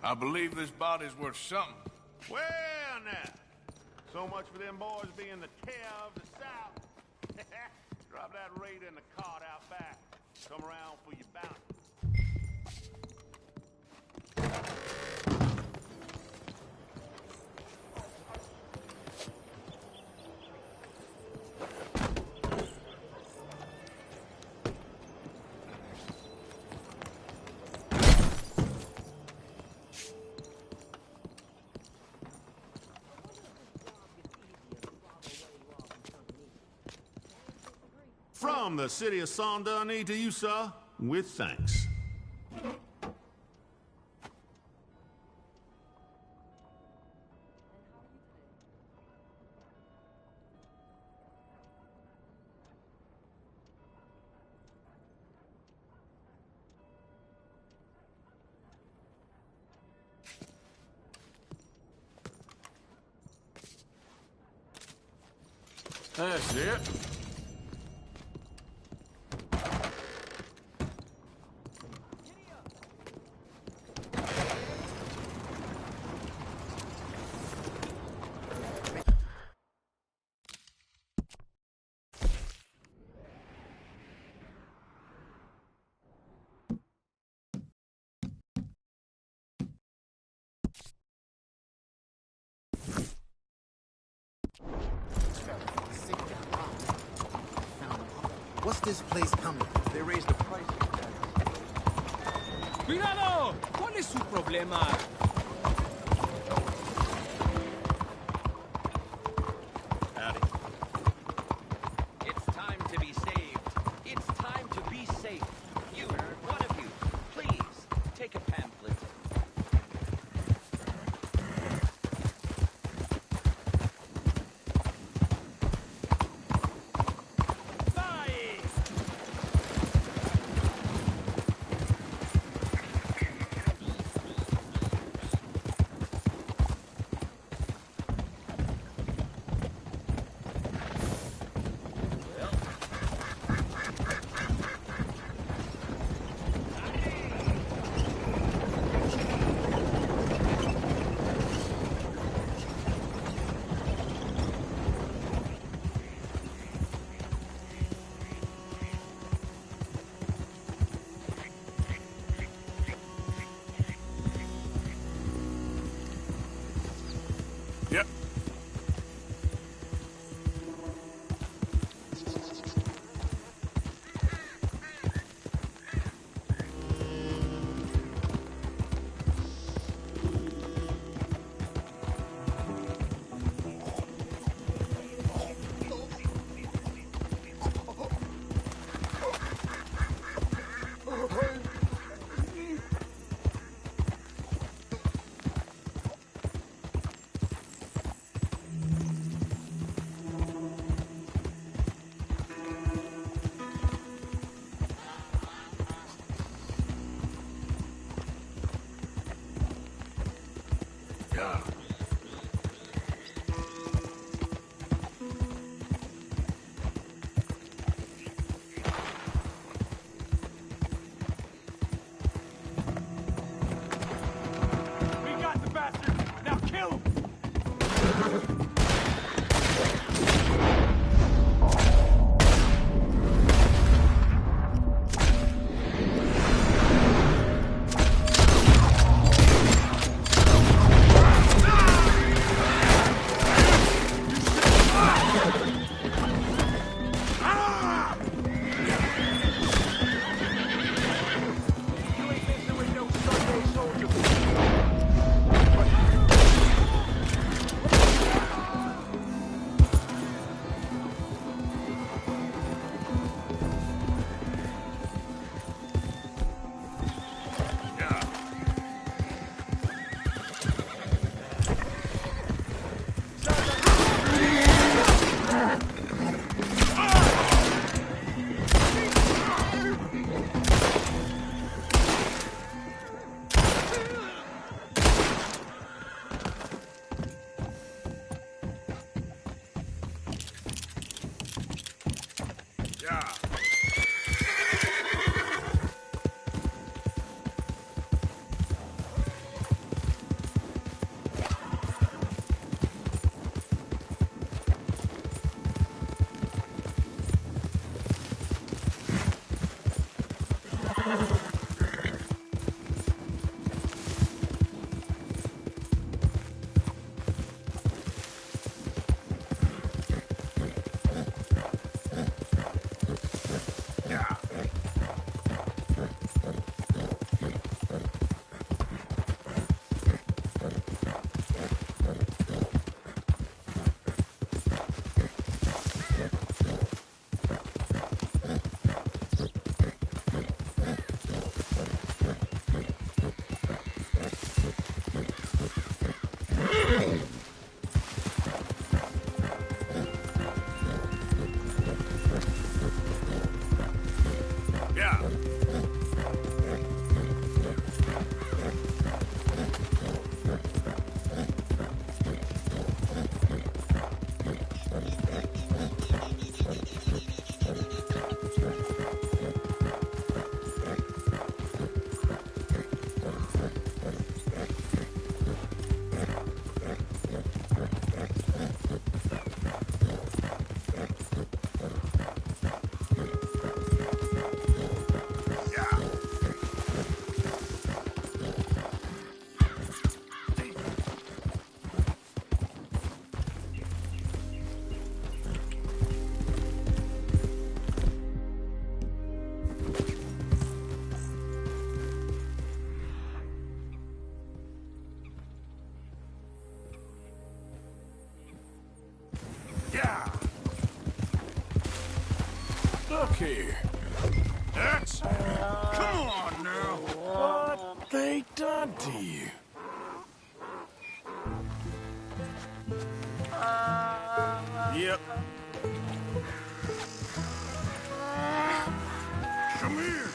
I believe this body's worth something. Well, now. So much for them boys being the tear of the South. Drop that raider in the cart out back. Come around for your bounty. From the city of Saint Denis to you, sir, with thanks. That's it. What's this place coming? They raised the price. ¡Cuidado! ¿Cuál es su problema? Howdy. It's time to be saved. It's time to be safe. You, one of you, please, take a pamphlet. Yep. We got the bastard! Now kill him! Ah! care. That's... Come on now. What they done to you? Yep. Come here.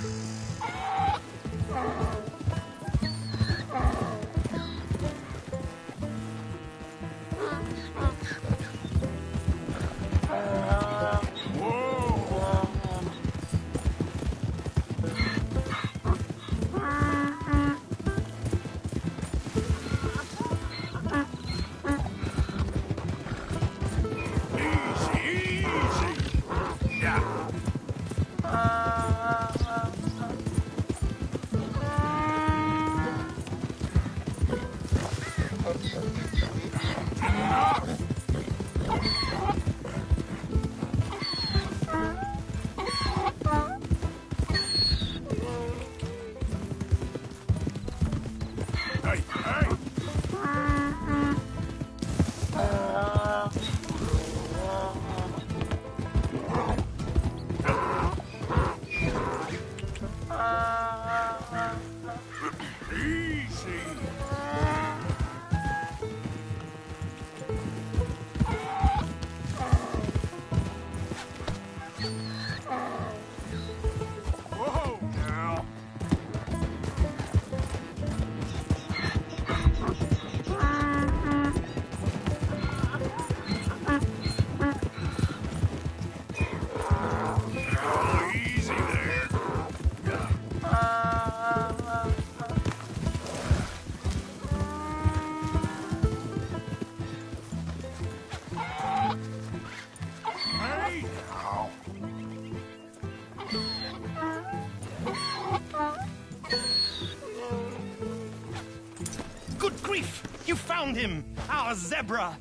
Good grief! You found him! Our zebra!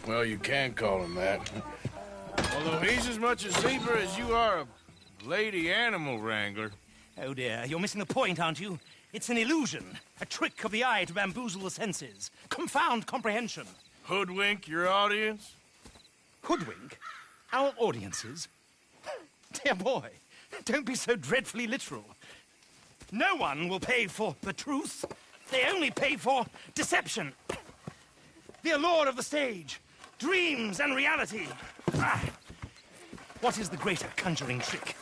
Well, you can call him that. Although he's as much a zebra as you are a lady animal wrangler. Oh dear, you're missing the point, aren't you? It's an illusion, a trick of the eye to bamboozle the senses, confound comprehension. Hoodwink your audience? Hoodwink? Our audiences? Dear boy, don't be so dreadfully literal. No one will pay for the truth. They only pay for deception. The allure of the stage, dreams and reality. What is the greater conjuring trick?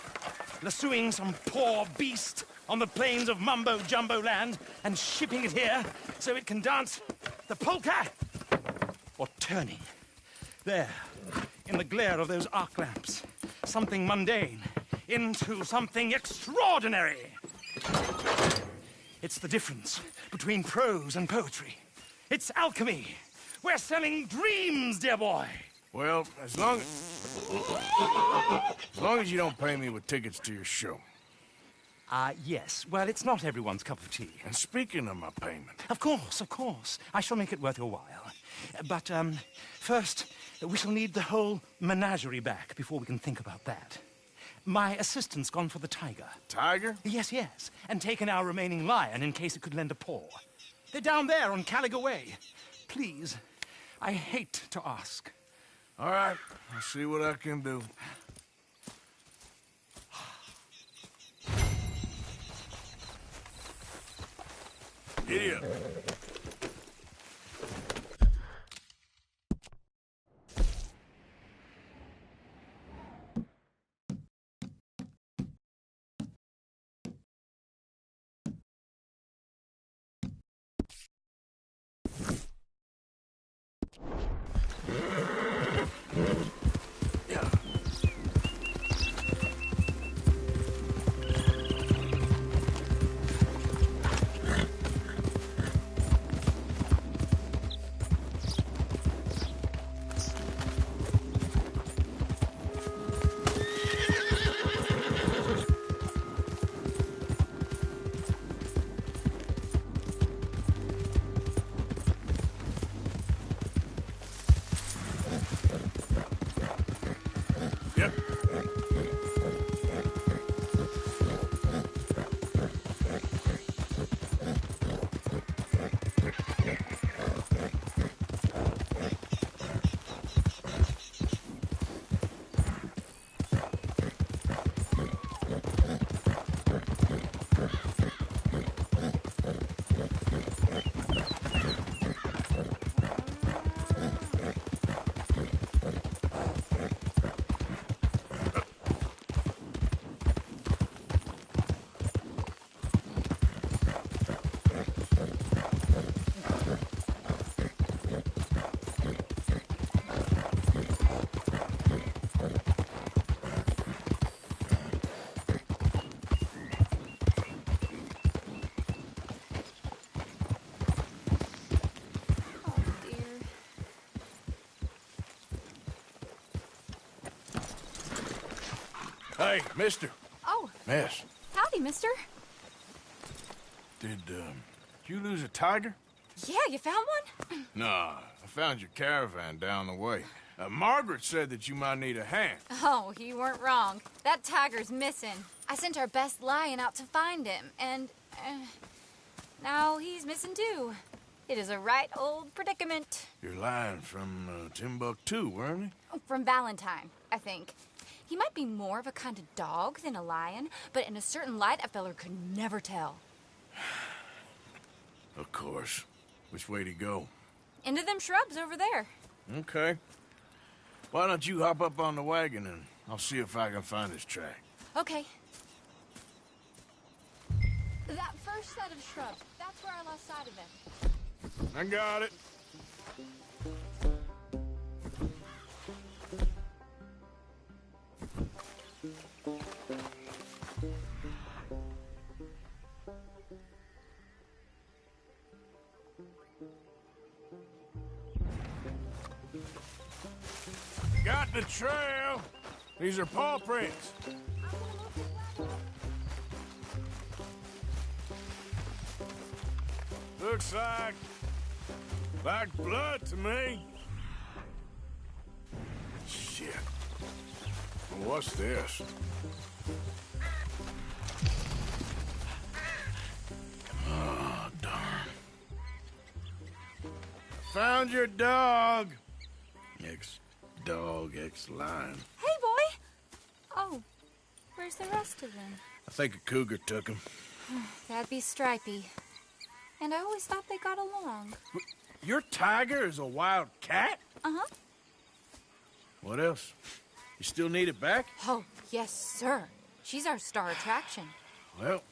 Lassoing some poor beast on the plains of mumbo-jumbo land and shipping it here so it can dance the polka? Or turning, there, in the glare of those arc lamps, something mundane into something extraordinary? It's the difference between prose and poetry. It's alchemy. We're selling dreams, dear boy. Well, as long as you don't pay me with tickets to your show. Yes. Well, it's not everyone's cup of tea. And speaking of my payment... Of course, of course. I shall make it worth your while. But, first, we shall need the whole menagerie back before we can think about that. My assistant's gone for the tiger. Tiger? Yes, yes. And taken our remaining lion in case it could lend a paw. They're down there on Caliga Way. Please, I hate to ask. All right, I'll see what I can do. Giddy up. Hey, mister. Oh, Miss, howdy, mister. did you lose a tiger? Yeah, you found one? Nah, I found your caravan down the way. Margaret said that you might need a hand. Oh, you weren't wrong. That tiger's missing. I sent our best lion out to find him, and now he's missing too. It is a right old predicament. Your lion from Timbuktu, weren't he? From Valentine, I think. He might be more of a kind of dog than a lion, but in a certain light, a feller could never tell. Of course. Which way to go? Into them shrubs over there. Okay. Why don't you hop up on the wagon and I'll see if I can find his track. Okay. That first set of shrubs, that's where I lost sight of him. I got it. Got the trail. These are paw prints. Looks like blood to me. Shit. Well, what's this? Oh, darn. Found your dog. Ex-dog, ex-lion. Hey, boy! Oh, where's the rest of them? I think a cougar took him. That'd be Stripey. And I always thought they got along. Your tiger is a wild cat? Uh-huh. What else? You still need it back? Oh, yes, sir. She's our star attraction. Well,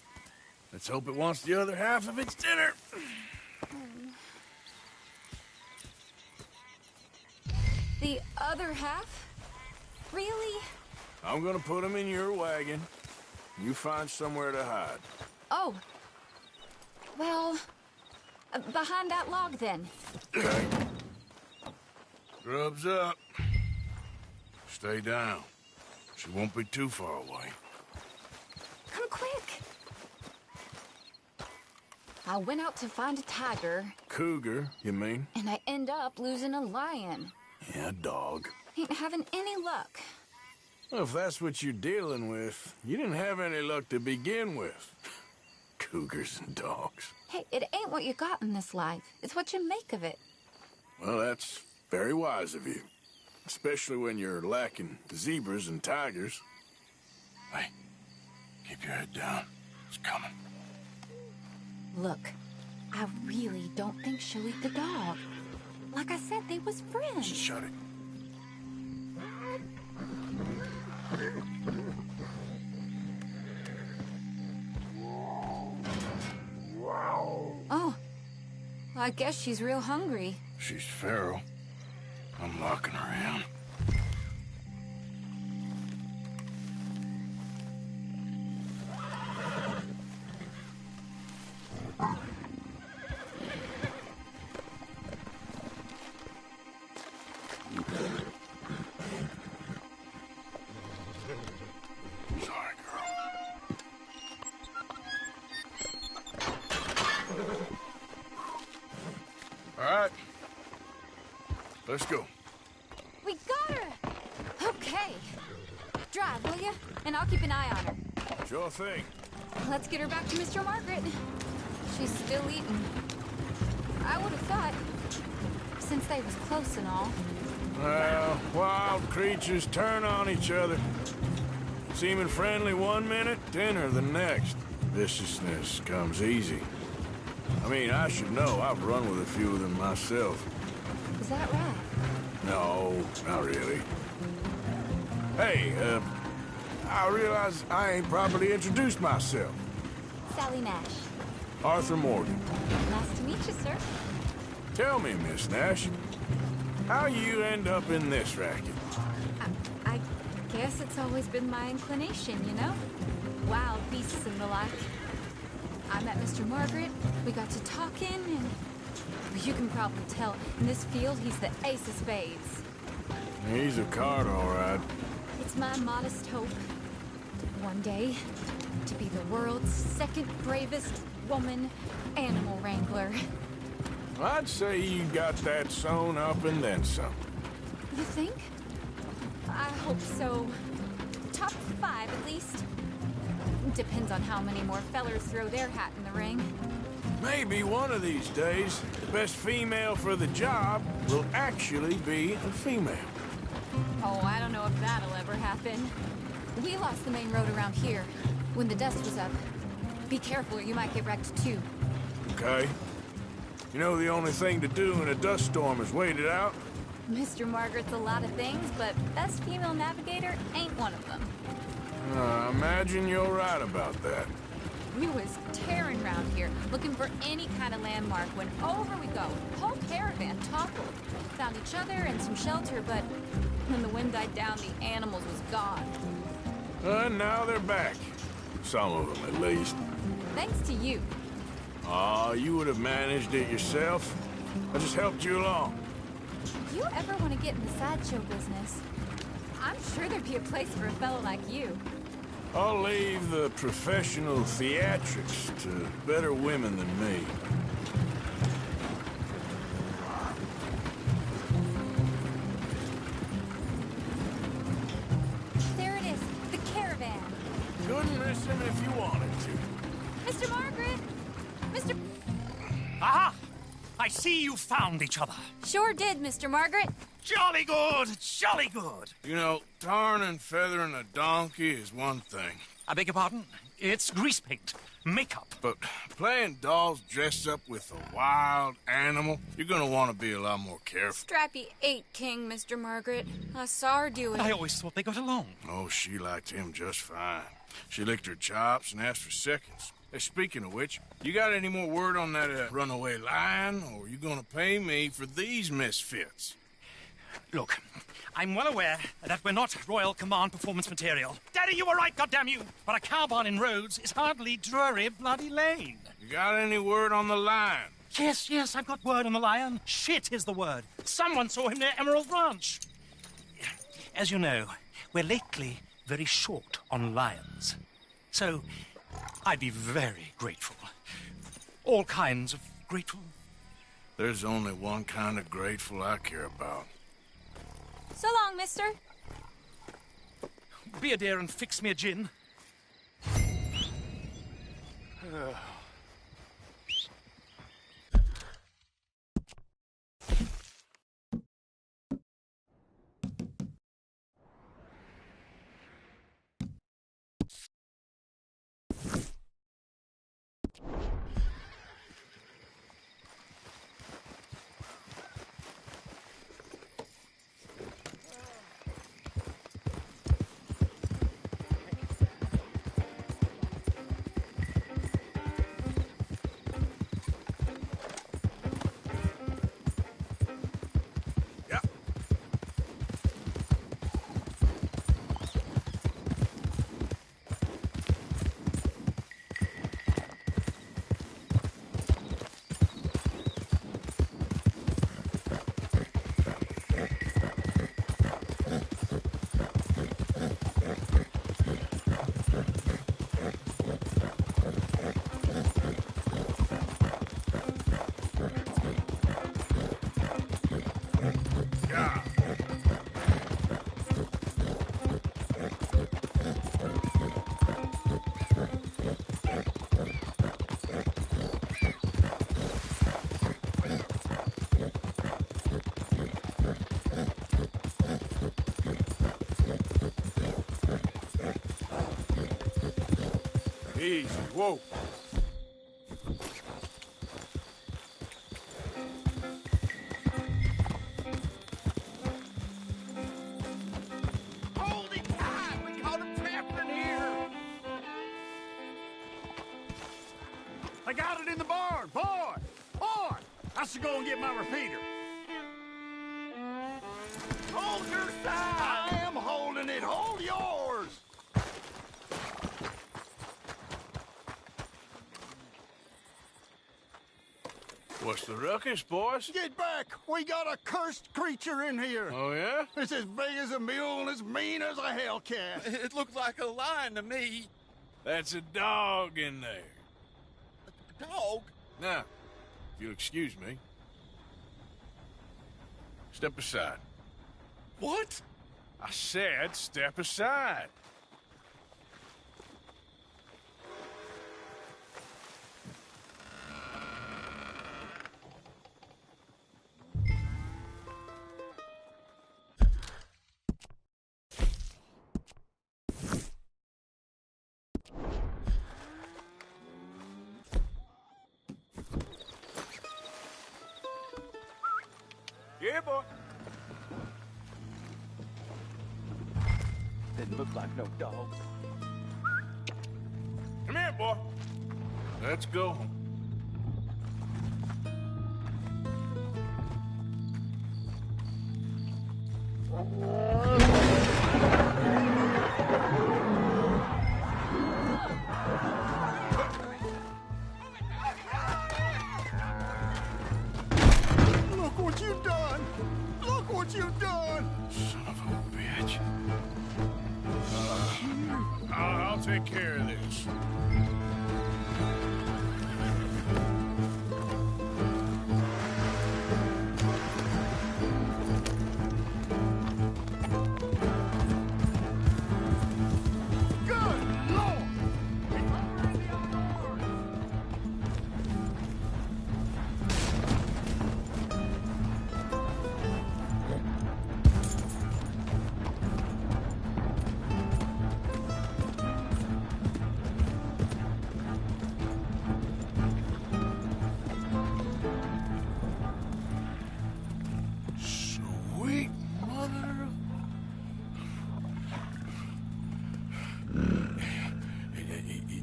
let's hope it wants the other half of its dinner. The other half? Really? I'm gonna put him in your wagon. You find somewhere to hide. Oh. Well, behind that log, then. Okay. Grub's up. Stay down. She won't be too far away. Come quick. I went out to find a tiger. Cougar, you mean? And I end up losing a lion. Yeah, dog. Ain't having any luck. Well, if that's what you're dealing with, you didn't have any luck to begin with. Cougars and dogs. Hey, it ain't what you got in this life. It's what you make of it. Well, that's very wise of you. Especially when you're lacking zebras and tigers. Hey, keep your head down. It's coming. Look, I really don't think she'll eat the dog. Like I said, they was friends. Shut it. Oh, I guess she's real hungry. She's feral. I'm locking her in. Sorry, girl. All right. Let's go. We got her! Okay. Drive, will you? And I'll keep an eye on her. Sure thing. Let's get her back to Mr. Margaret. She's still eating. I would have thought, since they was close and all. Well, wild creatures turn on each other. Seeming friendly one minute, dinner the next. Viciousness comes easy. I mean, I should know. I've run with a few of them myself. Is that right? No, not really. Hey, I realize I ain't properly introduced myself. Sally Nash. Arthur Morgan. Nice to meet you, sir. Tell me, Miss Nash, how you end up in this racket? I guess it's always been my inclination, you know? Wild beasts and the like. I met Mr. Margaret, we got to talking, and you can probably tell, in this field, he's the ace of spades. He's a card, all right. It's my modest hope. one day to be the world's second bravest woman animal wrangler. I'd say you got that sewn up and then some. You think? I hope so. Top 5, at least. Depends on how many more fellers throw their hat in the ring. Maybe one of these days, the best female for the job will actually be a female. Oh, I don't know if that'll ever happen. We lost the main road around here when the dust was up. Be careful or you might get wrecked too. Okay. You know the only thing to do in a dust storm is wait it out? Mr. Margaret's a lot of things, but best female navigator ain't one of them. I imagine you're right about that. We was tearing around here, looking for any kind of landmark when over we go. Whole caravan toppled. Found each other and some shelter, but when the wind died down, the animals was gone. And now they're back. Some of them, at least. Thanks to you. Aw, you would have managed it yourself. I just helped you along. If you ever want to get in the sideshow business, I'm sure there'd be a place for a fellow like you. I'll leave the professional theatrics to better women than me. There it is, the caravan. Couldn't miss him if you wanted to. Mr. Margaret! Mr. Aha! I see you found each other. Sure did, Mr. Margaret. Jolly good, jolly good. You know, tarring and feathering a donkey is one thing. I beg your pardon? It's grease paint, makeup. But playing dolls dressed up with a wild animal, you're gonna want to be a lot more careful. Strappy ain't king, Mr. Margaret. I saw her do it. I always thought they got along. Oh, she liked him just fine. She licked her chops and asked for seconds. Hey, speaking of which, you got any more word on that runaway lion, or are you gonna pay me for these misfits? Look, I'm well aware that we're not Royal Command performance material. Daddy, you were right, goddamn you! But a cow barn in Rhodes is hardly Drury Bloody Lane. You got any word on the lion? Yes, I've got word on the lion. Shit is the word. Someone saw him near Emerald Ranch. As you know, we're lately very short on lions. So, I'd be very grateful. All kinds of grateful. There's only one kind of grateful I care about. So long, mister. Be a dear and fix me a gin. Easy, whoa. Holy God, we caught him trapped in here. I got it in the barn, boy. I should go and get my repeater. Hold your side. I am holding it. Hold yours. What's the ruckus, boys? Get back! We got a cursed creature in here! Oh, yeah? It's as big as a mule and as mean as a hellcat. It looks like a lion to me. That's a dog in there. A dog? Now, if you'll excuse me. Step aside. What? I said step aside. Yeah, boy. Didn't look like no dog. Come here, boy. Let's go home. Look what you've done! Look what you've done! Son of a bitch. I'll take care of this. Good Lord! Sweet mother of...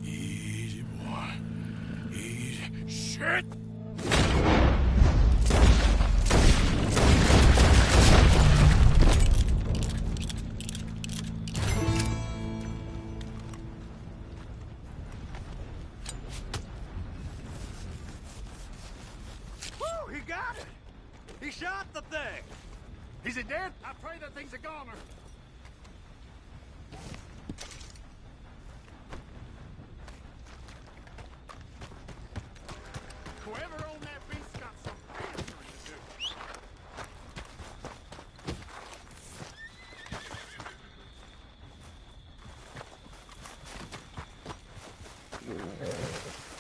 Easy, boy. Easy. Shit! Woo! He got it! He shot the thing! Is it dead? I pray that thing's a goner. Whoever owned that beast got some answering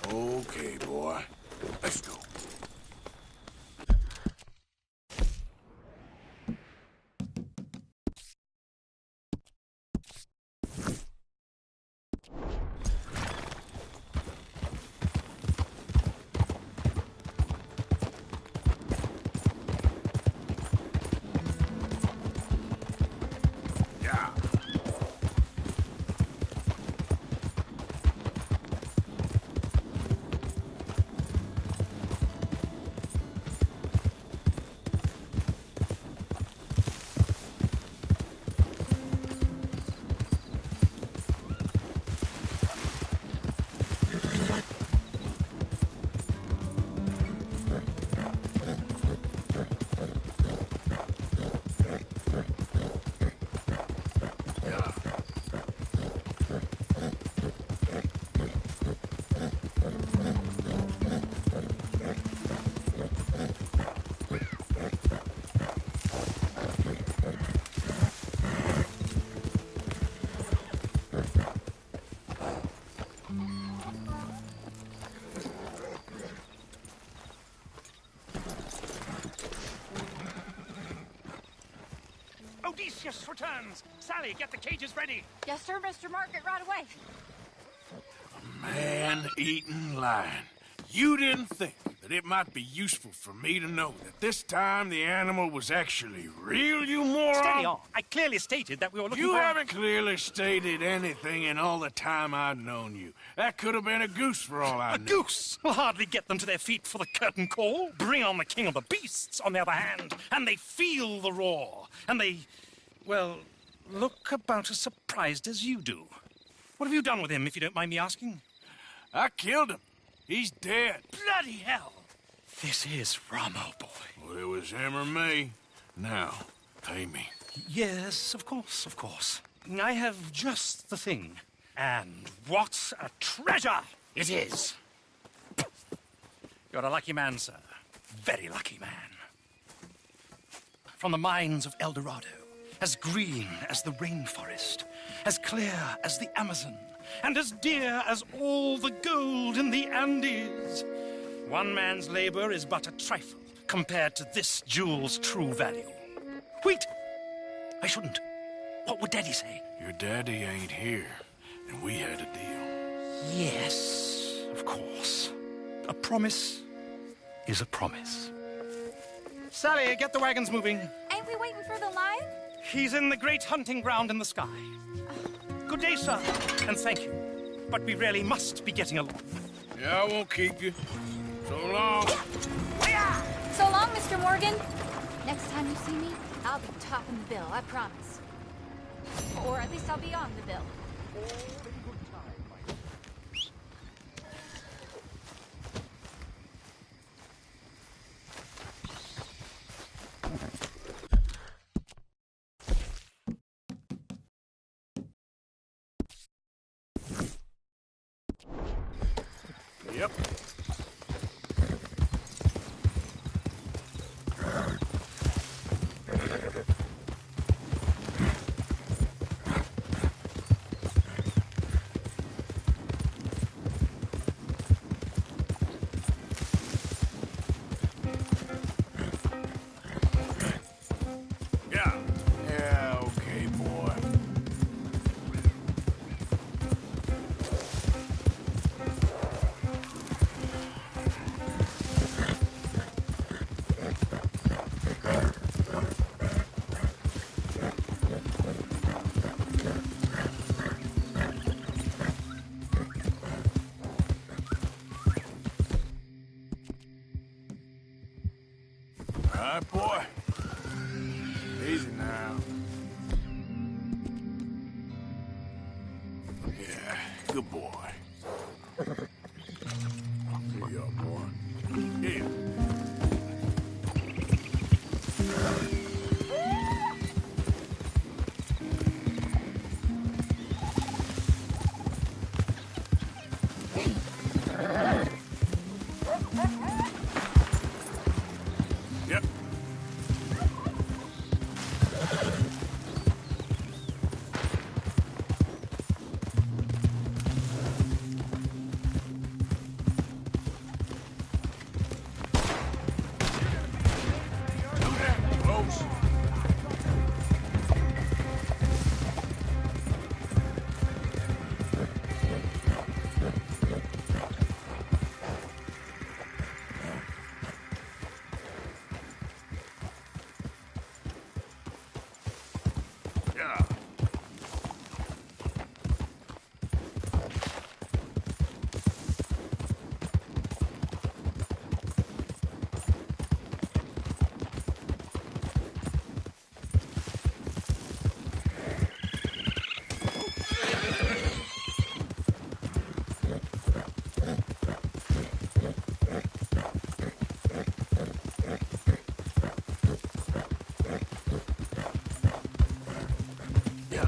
to do. Okay, boy. Let's go. Yeah. Odysseus returns! Sally, get the cages ready! Yes, sir, Mr. Margaret, right away. Man-eating lion. You didn't think that it might be useful for me to know that this time the animal was actually real, you moron? Steady on. I clearly stated that we were looking You for... haven't clearly stated anything in all the time I've known you. That could have been a goose for all I know. A goose will hardly get them to their feet for the curtain call. Bring on the king of the beasts, on the other hand, and they feel the roar. And they, well, look about as surprised as you do. What have you done with him, if you don't mind me asking? I killed him. He's dead. Bloody hell! This is Ramo, boy. Well, it was him or me. Now, pay me. Yes, of course, of course. I have just the thing. And what a treasure it is! You're a lucky man, sir. Very lucky man. From the mines of El Dorado, as green as the rainforest, as clear as the Amazon, and as dear as all the gold in the Andes. One man's labor is but a trifle compared to this jewel's true value. Wait! I shouldn't. What would Daddy say? Your daddy ain't here, and we had a deal. Yes, of course. A promise is a promise. Sally, get the wagons moving. Ain't we waiting for the lion? He's in the great hunting ground in the sky. Good day, sir, and thank you. But we really must be getting along. Yeah, I won't keep you. So long. So long, Mr. Morgan. Next time you see me, I'll be topping the bill, I promise. Or at least I'll be on the bill. Yep. Yeah, okay, boy. All right, boy. Easy now. Yeah, good boy. Here you go, boy. Here. Yep. Close. Yeah. Yep.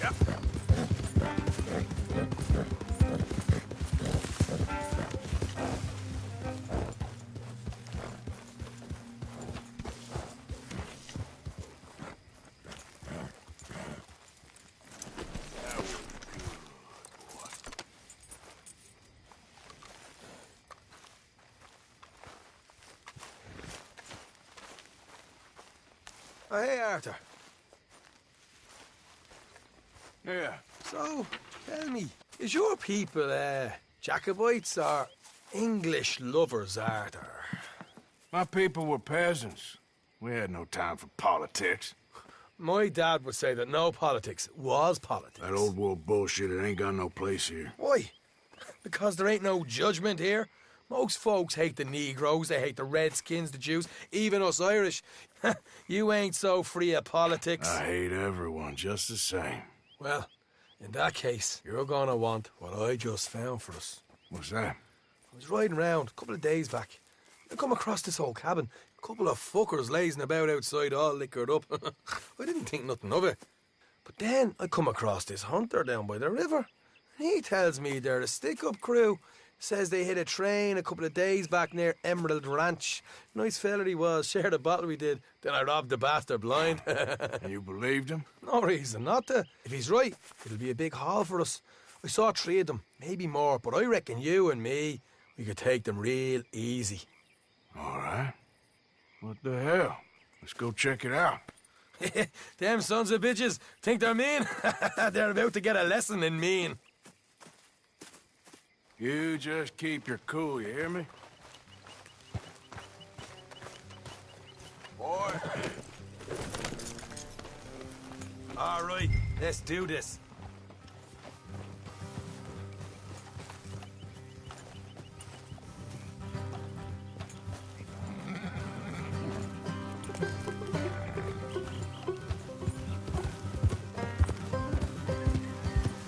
Yep. Oh, hey, Arthur. Yeah. So, tell me, is your people, Jacobites or English lovers, Arthur? My people were peasants. We had no time for politics. My dad would say that no politics was politics. That old world bullshit, it ain't got no place here. Why? Because there ain't no judgment here. Most folks hate the Negroes, they hate the Redskins, the Jews, even us Irish. You ain't so free of politics. I hate everyone just the same. Well, in that case, you're gonna want what I just found for us. What's that? I was riding round a couple of days back. I come across this old cabin. A couple of fuckers lazing about outside all liquored up. I didn't think nothing of it. But then I come across this hunter down by the river. And he tells me they're a stick-up crew. Says they hit a train a couple of days back near Emerald Ranch. Nice fella he was, shared a bottle we did. Then I robbed the bastard blind. You believed him? No reason not to. If he's right, it'll be a big haul for us. I saw 3 of them, maybe more, but I reckon you and me, we could take them real easy. All right. What the hell? Let's go check it out. Them sons of bitches think they're mean. They're about to get a lesson in mean. You just keep your cool, you hear me? Boy. All right, let's do this.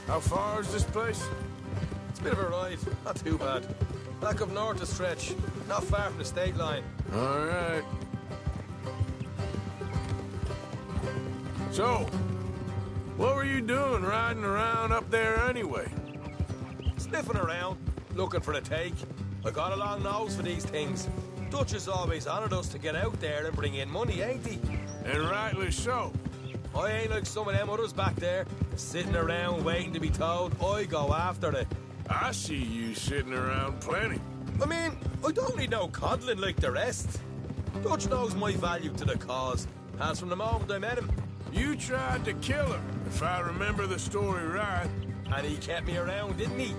How far is this place? It's a bit of a ride, not too bad. Back up north a stretch, not far from the state line. All right. So, what were you doing riding around up there anyway? Sniffing around, looking for a take. I got a long nose for these things. Dutch has always honoured us to get out there and bring in money, ain't he? And rightly so. I ain't like some of them others back there, sitting around waiting to be told. I go after it. I see you sitting around plenty. I mean, I don't need no coddling like the rest. Dutch knows my value to the cause, as from the moment I met him. You tried to kill him, if I remember the story right. And he kept me around, didn't he?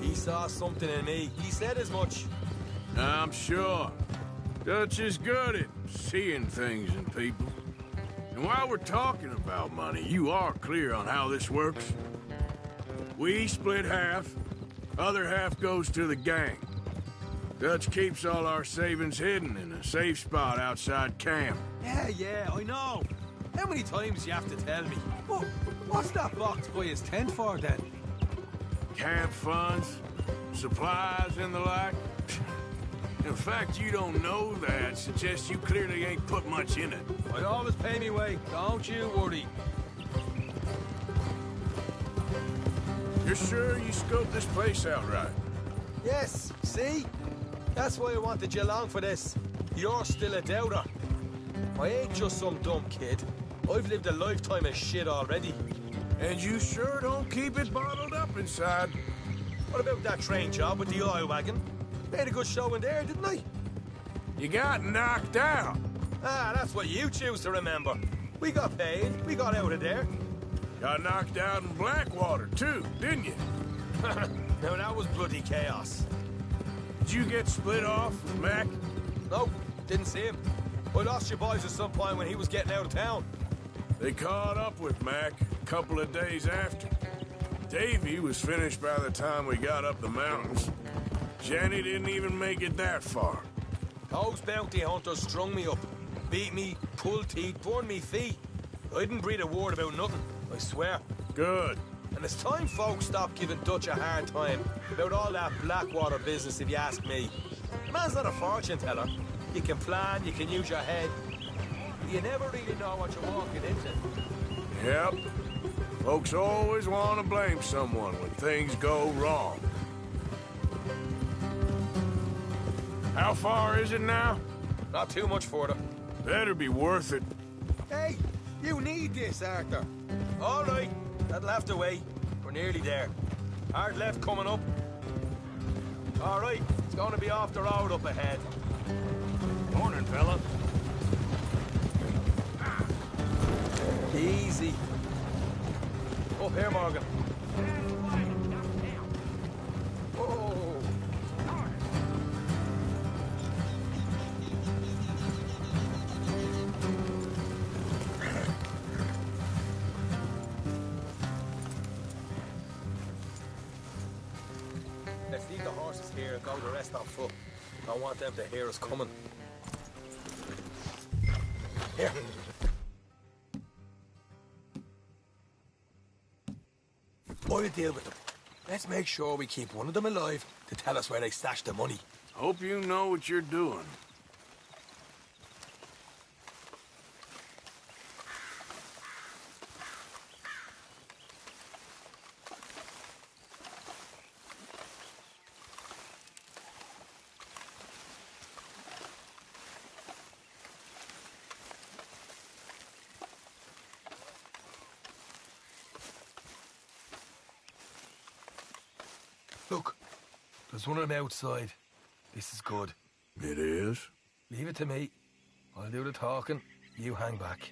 He saw something in me. He said as much. I'm sure. Dutch is good at seeing things in people. And while we're talking about money, you are clear on how this works? We split half, other half goes to the gang. Dutch keeps all our savings hidden in a safe spot outside camp. Yeah, I know. How many times you have to tell me? Well, what's that box by his tent for, then? Camp funds, supplies, and the like. In fact, you don't know that suggests you clearly ain't put much in it. I always pay me way, don't you worry. You're sure you scoped this place out right? Yes, see? That's why I wanted you along for this. You're still a doubter. I ain't just some dumb kid. I've lived a lifetime of shit already. And you sure don't keep it bottled up inside. What about that train job with the oil wagon? Made a good show in there, didn't I? You got knocked out. Ah, that's what you choose to remember. We got paid. We got out of there. Got knocked out in Blackwater, too, didn't you? Now, that was bloody chaos. Did you get split off with Mac? Nope, didn't see him. I lost your boys at some point when he was getting out of town. They caught up with Mac a couple of days after. Davy was finished by the time we got up the mountains. Jenny didn't even make it that far. Those bounty hunters strung me up, beat me, pulled teeth, burned me feet. I didn't breathe a word about nothing, I swear. Good. And it's time folks stop giving Dutch a hard time about all that Blackwater business, if you ask me. The man's not a fortune teller. You can plan, you can use your head. You never really know what you're walking into. Yep. Folks always want to blame someone when things go wrong. How far is it now? Not too much further. Better be worth it. Hey, you need this, Arthur. All right, that'll have to wait. We're nearly there. Hard left coming up. All right, it's going to be off the road up ahead. Morning, fella. Easy. Up here, Morgan. Oh. here and go the rest on foot. Don't want them to hear us coming. Here. I'll deal with them. Let's make sure we keep one of them alive to tell us where they stashed the money. Hope you know what you're doing. Look, there's one of them outside. This is good. It is? Leave it to me. I'll do the talking. You hang back.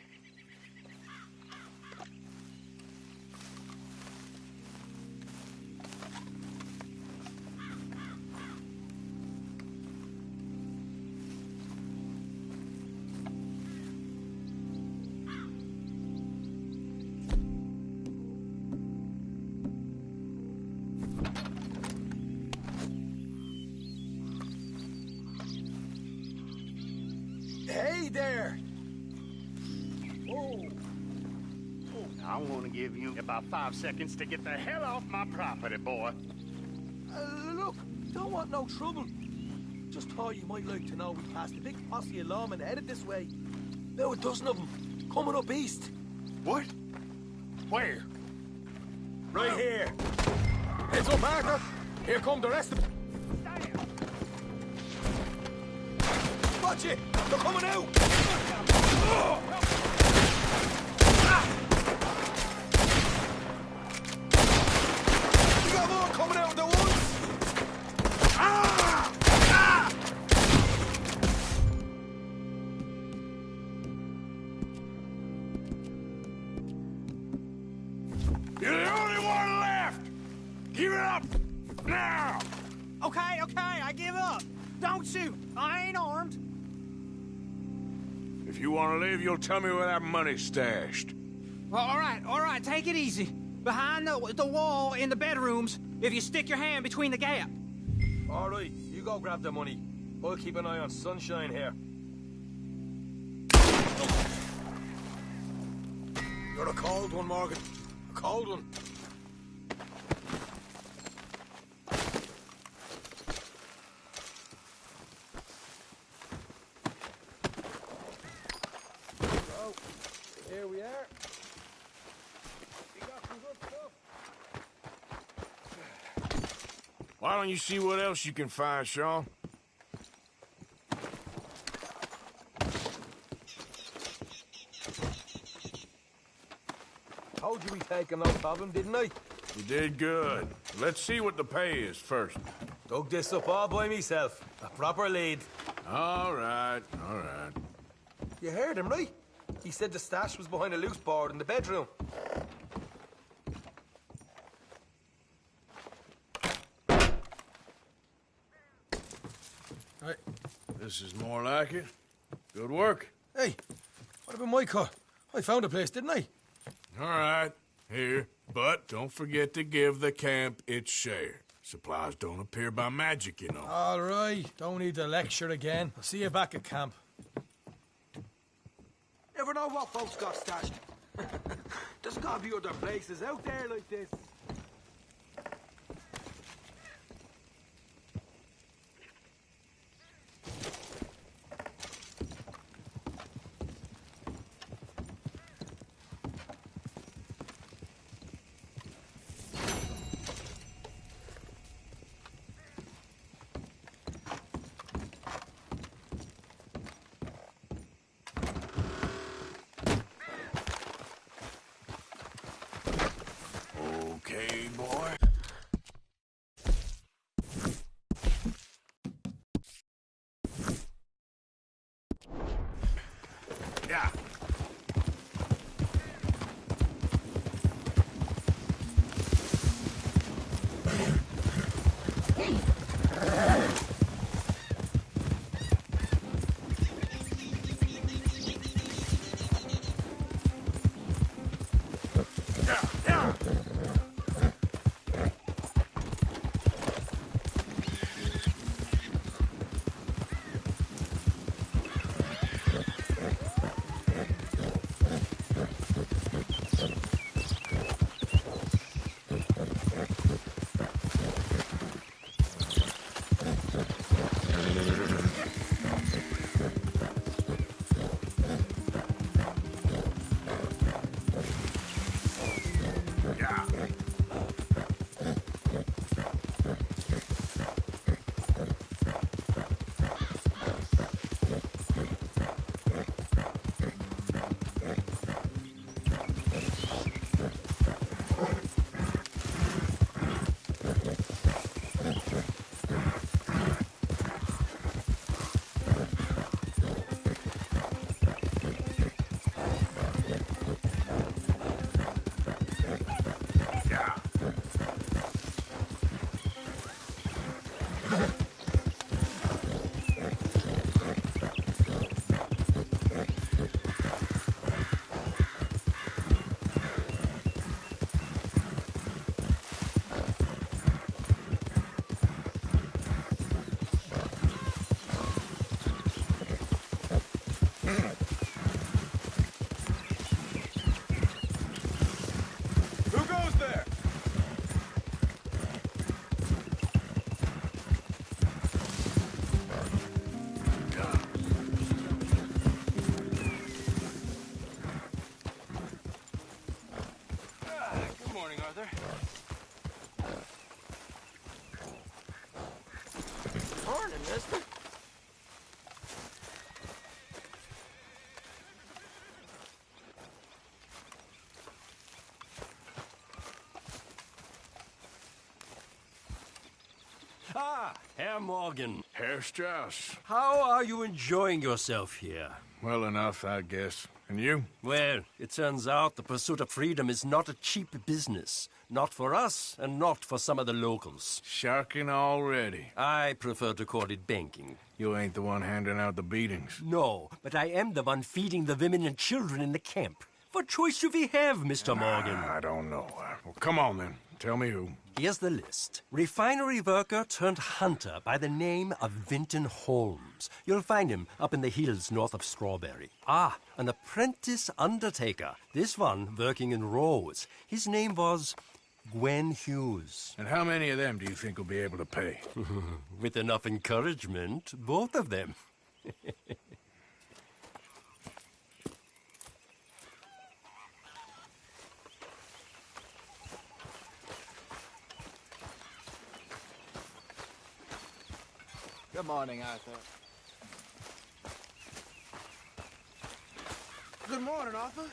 Hey there! Oh. I want to give you about 5 seconds to get the hell off my property, boy. Look, don't want no trouble. Just thought you might like to know we passed a big posse of lawmen headed this way. About a dozen of them, coming up east. What? Where? Right here. Heads up, Arthur. Here come the rest of them. Watch it! They're coming out! We got more coming out at the woods! You're the only one left! Give it up! Now! Okay, I give up. Don't shoot. I ain't armed. If you want to leave, you'll tell me where that money's stashed. Well, all right, take it easy. Behind the wall in the bedrooms, if you stick your hand between the gap. All right, you go grab the money. I'll keep an eye on Sunshine here. You're a cold one, Morgan. A cold one. So, here we are. We got some good stuff. Why don't you see what else you can find, Sean? Told you we take no problem, didn't I? You did good. Let's see what the pay is first. Dug this up all by myself. A proper lead. All right, all right. You heard him, right? He said the stash was behind a loose board in the bedroom. Right. This is more like it. Good work. Hey, what about my car? I found a place, didn't I? All right, here. But don't forget to give the camp its share. Supplies don't appear by magic, you know. All right, don't need to lecture again. I'll see you back at camp. Never know what folks got stashed. There's gotta be other places out there like this. mister. Ah, Herr Morgan. Herr Strauss. How are you enjoying yourself here? Well enough, I guess. And you? Well, it turns out the pursuit of freedom is not a cheap business. Not for us, and not for some of the locals. Sharking already. I prefer to call it banking. You ain't the one handing out the beatings. No, but I am the one feeding the women and children in the camp. What choice do we have, Mr. Morgan? I don't know. Well, come on, then. Tell me who. Here's the list. Refinery worker turned hunter by the name of Vinton Holmes. You'll find him up in the hills north of Strawberry. Ah, an apprentice undertaker. This one working in Rose. His name was Gwen Hughes. And how many of them do you think will be able to pay? With enough encouragement, both of them. Good morning, Arthur. Good morning, Arthur.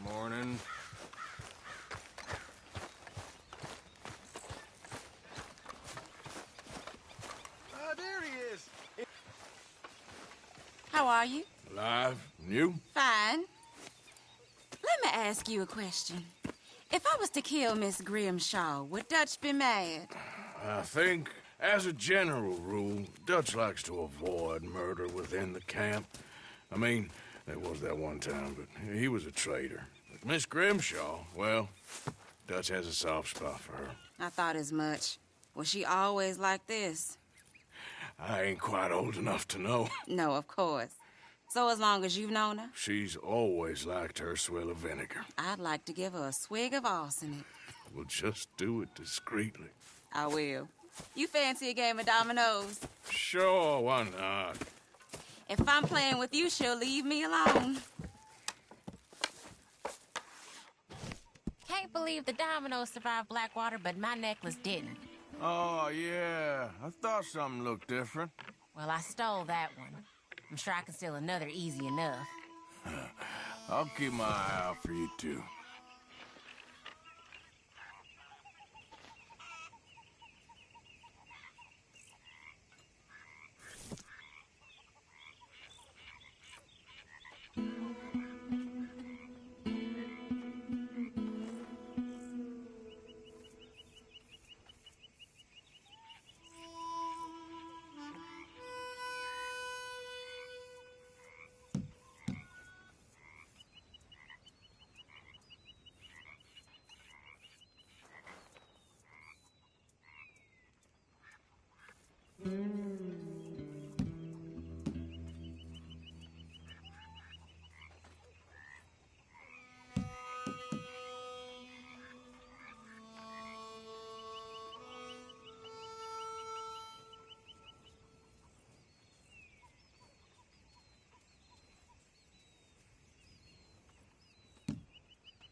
Morning. There he is. How are you? Alive. And you? Fine. Let me ask you a question. If I was to kill Miss Grimshaw, would Dutch be mad? I think, as a general rule, Dutch likes to avoid murder within the camp. I mean, there was that one time, but he was a traitor. But Miss Grimshaw, well, Dutch has a soft spot for her. I thought as much. Was she always like this? I ain't quite old enough to know. No, of course. So as long as you've known her? She's always liked her swill of vinegar. I'd like to give her a swig of arsenic. We'll just do it discreetly. I will. You fancy a game of dominoes? Sure, why not? If I'm playing with you, she'll leave me alone. Can't believe the dominoes survived Blackwater, but my necklace didn't. Oh, yeah. I thought something looked different. Well, I stole that one. I'm sure I can steal another easy enough. I'll keep my eye out for you, too.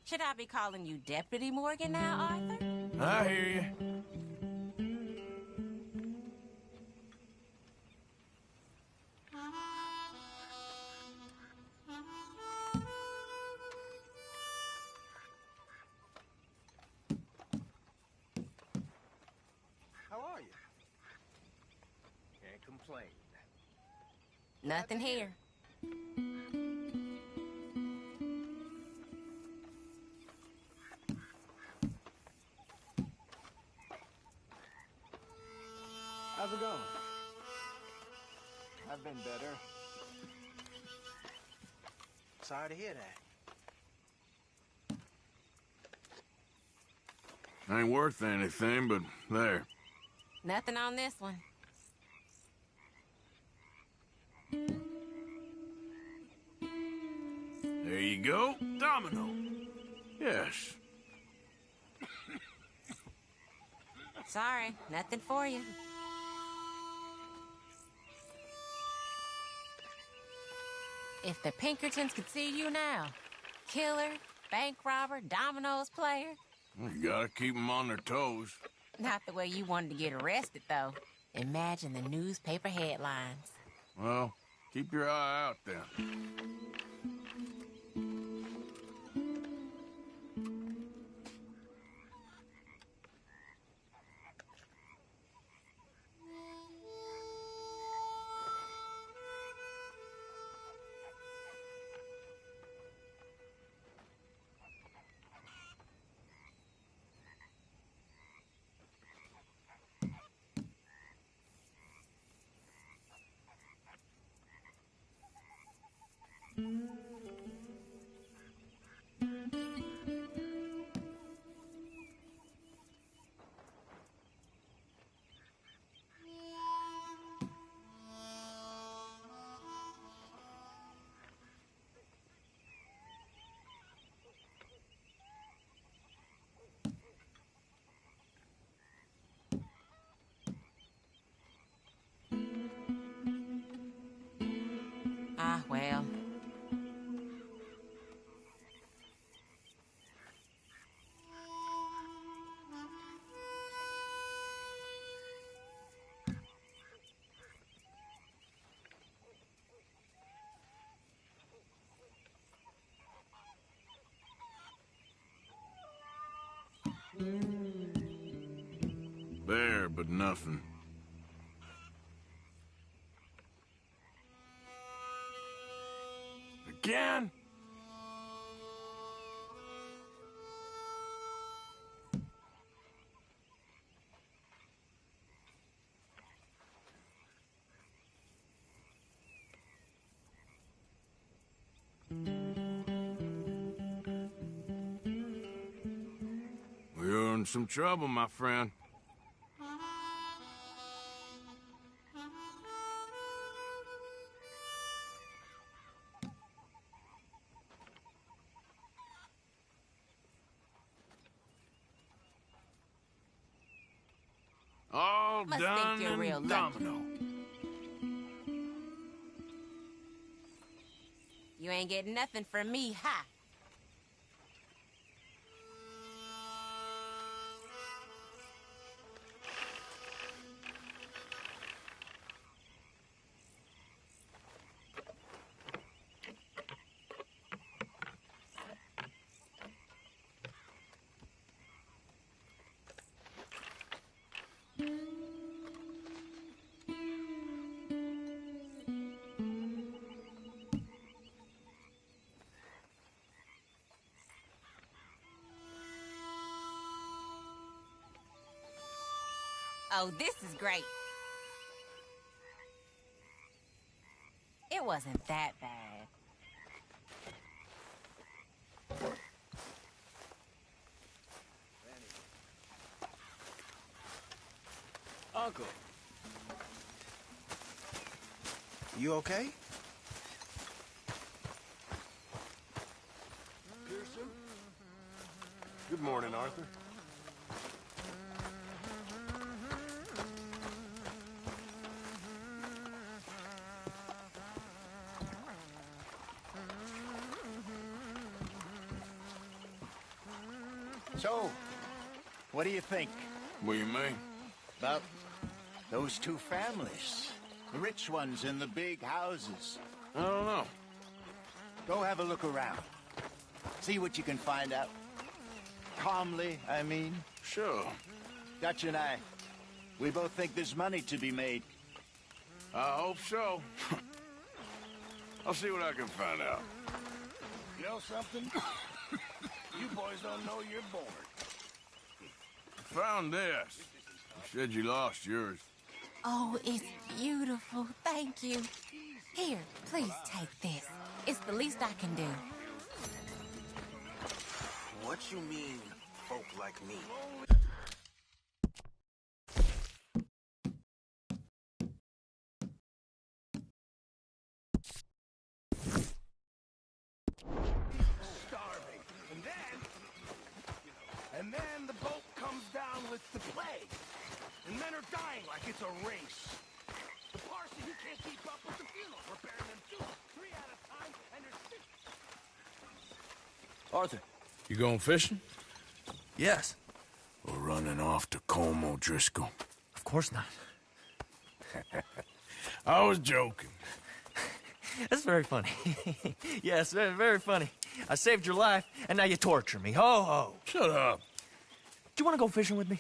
Should I be calling you Deputy Morgan now, Arthur? I hear you. How are you? Can't complain. Nothing here. How's it going? I've been better. Sorry to hear that. Ain't worth anything, but there. Nothing on this one. There you go. Domino. Yes. Sorry, nothing for you. If the Pinkertons could see you now, killer, bank robber, dominoes player. You gotta keep them on their toes. Not the way you wanted to get arrested, though. Imagine the newspaper headlines. Well, keep your eye out then. Ah, well. There, but nothing. Again? We're in some trouble, my friend. All Must done think you're and real lucky. domino. You ain't getting nothing from me, ha! Oh, this is great. It wasn't that bad. Uncle. You okay? Pearson? Good morning, Arthur. So, what do you think? What do you mean? About those two families. The rich ones in the big houses. I don't know. Go have a look around. See what you can find out. Calmly, I mean. Sure. Dutch and I, we both think there's money to be made. I hope so. I'll see what I can find out. You know something? You boys don't know you're bored. Found this. You said you lost yours. Oh, it's beautiful. Thank you. Here, please take this. It's the least I can do. What you mean, folk like me? Starving. And then the boat comes down with the plague. And men are dying like it's a race. The parson, he can't keep up with the funeral. We're burying them 2 or 3 at a time, and there's 6. Arthur. You going fishing? Yes. We're running off to Colm O'Driscoll. Of course not. I was joking. That's very funny. Yes, very, very funny. I saved your life, and now you torture me. Ho, ho. Shut up. Do you want to go fishing with me?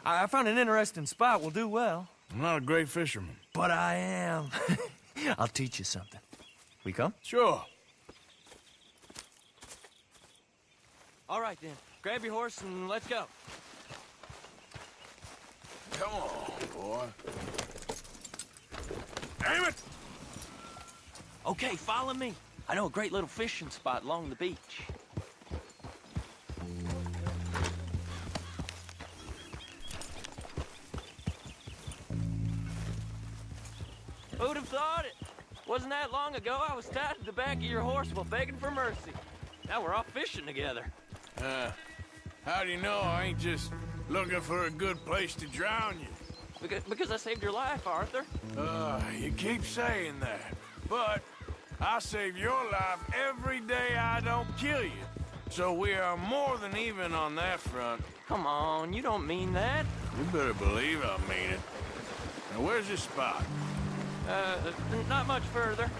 I found an interesting spot. We'll do well. I'm not a great fisherman. But I am. I'll teach you something. We come? Sure. All right, then. Grab your horse and let's go. Come on, boy. Damn it! Okay, follow me. I know a great little fishing spot along the beach. Who'd have thought it? Wasn't that long ago I was tied to the back of your horse while begging for mercy. Now we're off fishing together. How do you know I ain't just looking for a good place to drown you? Because I saved your life, Arthur. You keep saying that. But I save your life every day I don't kill you. So we are more than even on that front. Come on, you don't mean that. You better believe I mean it. Now, where's this spot? Not much further.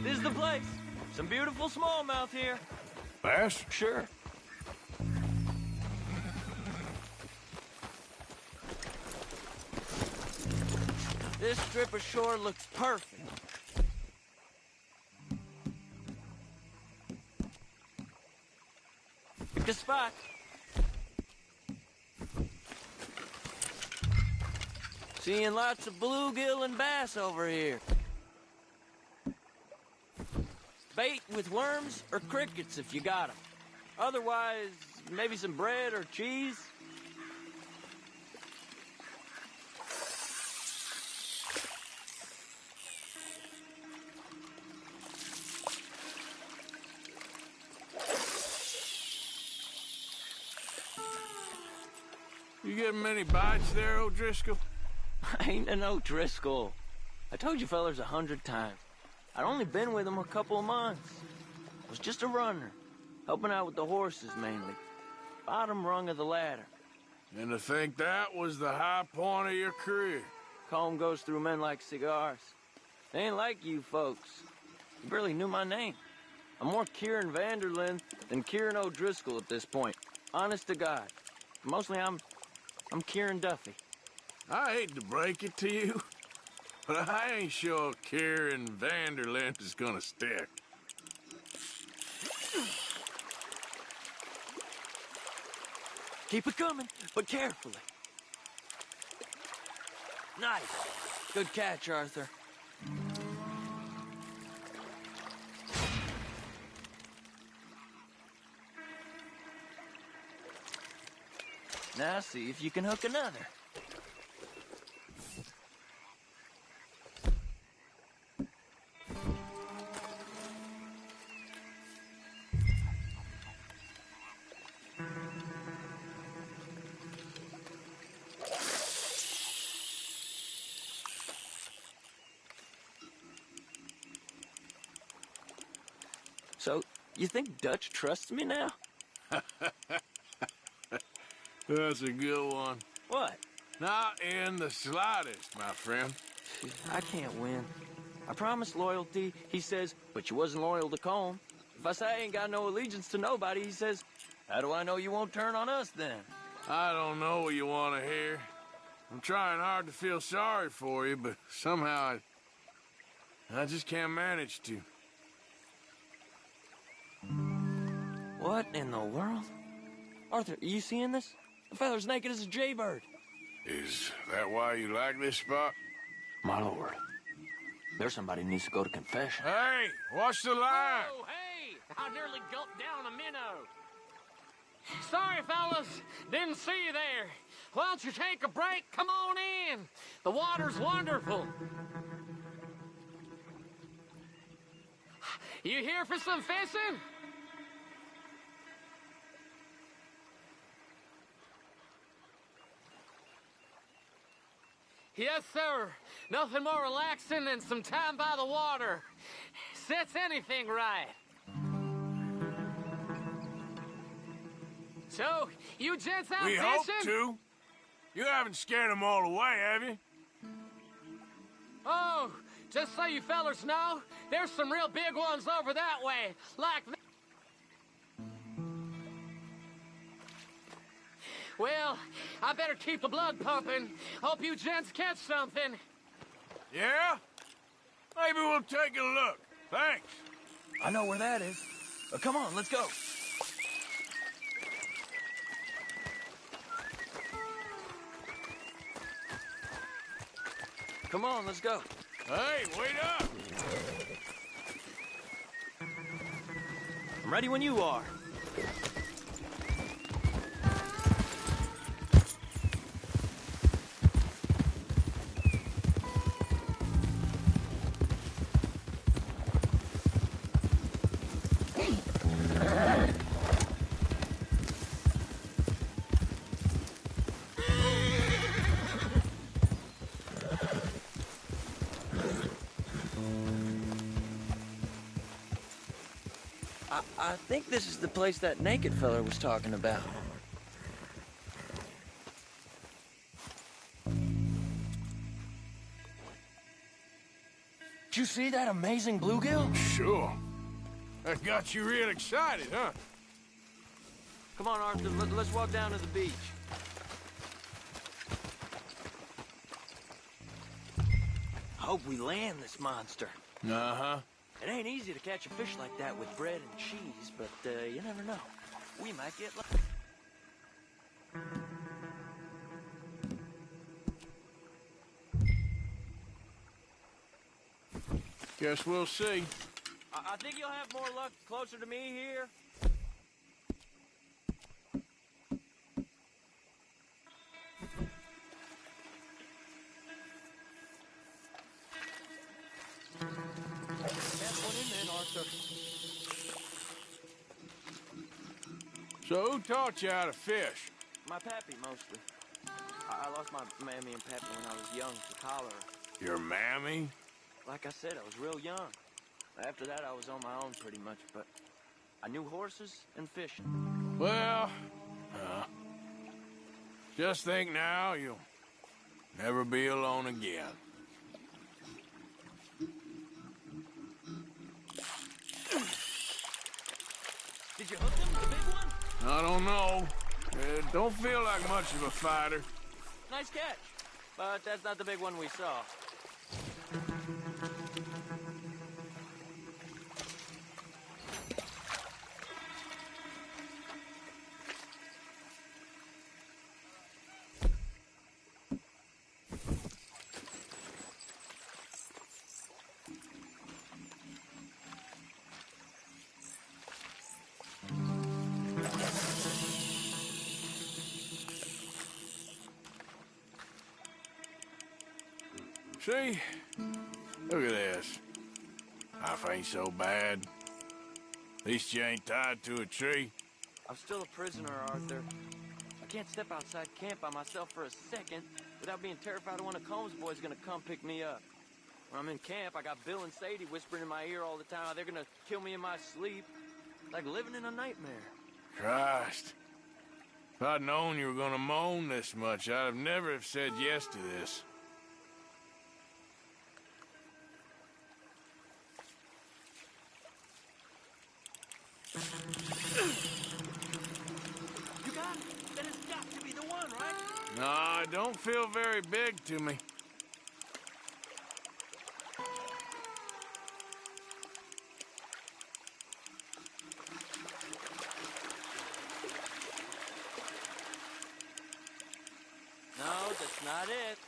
This is the place. Some beautiful smallmouth here. Bass? Sure. This strip of shore looks perfect. Pick a spot. Seeing lots of bluegill and bass over here. Bait with worms or crickets if you got them. Otherwise, maybe some bread or cheese. You getting many bites there, O'Driscoll? I ain't an O'Driscoll. I told you fellers 100 times. I'd only been with him a couple of months. I was just a runner, helping out with the horses mainly. Bottom rung of the ladder. And to think that was the high point of your career. Colm goes through men like cigars. They ain't like you folks. You barely knew my name. I'm more Kieran Vanderlyn than Kieran O'Driscoll at this point. Honest to God. Mostly I'm Kieran Duffy. I hate to break it to you, but I ain't sure Kieran Vanderlyn is gonna stick. Keep it coming, but carefully. Nice. Good catch, Arthur. Now see if you can hook another. So, you think Dutch trusts me now? That's a good one. What? Not in the slightest, my friend. I can't win. I promised loyalty, he says, but you wasn't loyal to Colm. If I say I ain't got no allegiance to nobody, he says, how do I know you won't turn on us then? I don't know what you want to hear. I'm trying hard to feel sorry for you, but somehow I just can't manage to. What in the world? Arthur, are you seeing this? The feather's naked as a jaybird. Is that why you like this spot? My lord, there's somebody who needs to go to confession. Hey, watch the line! Oh, hey! I nearly gulped down a minnow. Sorry, fellas. Didn't see you there. Why don't you take a break? Come on in. The water's wonderful. You here for some fishing? Yes, sir. Nothing more relaxing than some time by the water. Sets anything right. So, you gents out We fishing? hope to. You haven't scared them all away, have you? Oh, just so you fellers know, there's some real big ones over that way. Like that. Well, I better keep the blood pumping. Hope you gents catch something. Yeah? Maybe we'll take a look. Thanks. I know where that is. Come on, let's go. Come on, let's go. Hey, wait up! I'm ready when you are. I think this is the place that naked fella was talking about. Did you see that amazing bluegill? Sure. That got you real excited, huh? Come on, Arthur, let's walk down to the beach. Hope we land this monster. Uh-huh. It ain't easy to catch a fish like that with bread and cheese, but you never know. We might get lucky. Guess we'll see. I think you'll have more luck closer to me here. So who taught you how to fish? My pappy, mostly. I lost my mammy and pappy when I was young to cholera. Your mammy? Like I said, I was real young. After that, I was on my own pretty much, but I knew horses and fishing. Well, just think now you'll never be alone again. Did you hook him, the big one? I don't know. Don't feel like much of a fighter. Nice catch. But that's not the big one we saw. See? Look at this. Life ain't so bad. At least you ain't tied to a tree. I'm still a prisoner, Arthur. I can't step outside camp by myself for a second without being terrified one of Colm's boys gonna come pick me up. When I'm in camp, I got Bill and Sadie whispering in my ear all the time how they're gonna kill me in my sleep. Like living in a nightmare. Christ. If I'd known you were gonna moan this much, I'd have never have said yes to this. You got it? Then it's got to be the one, right? No, it don't feel very big to me. No, that's not it.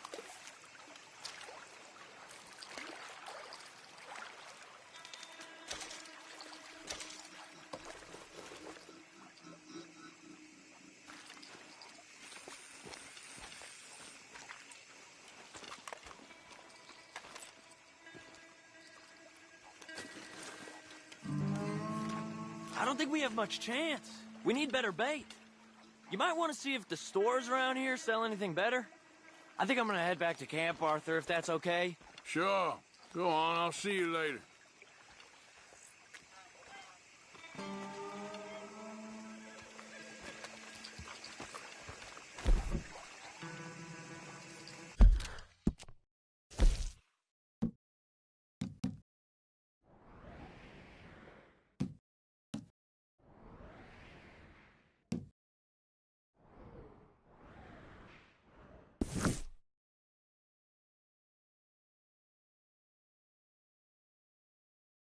I don't think we have much chance. We need better bait. You might want to see if the stores around here sell anything better. I think I'm gonna head back to camp, Arthur, if that's okay. Sure. Go on, I'll see you later.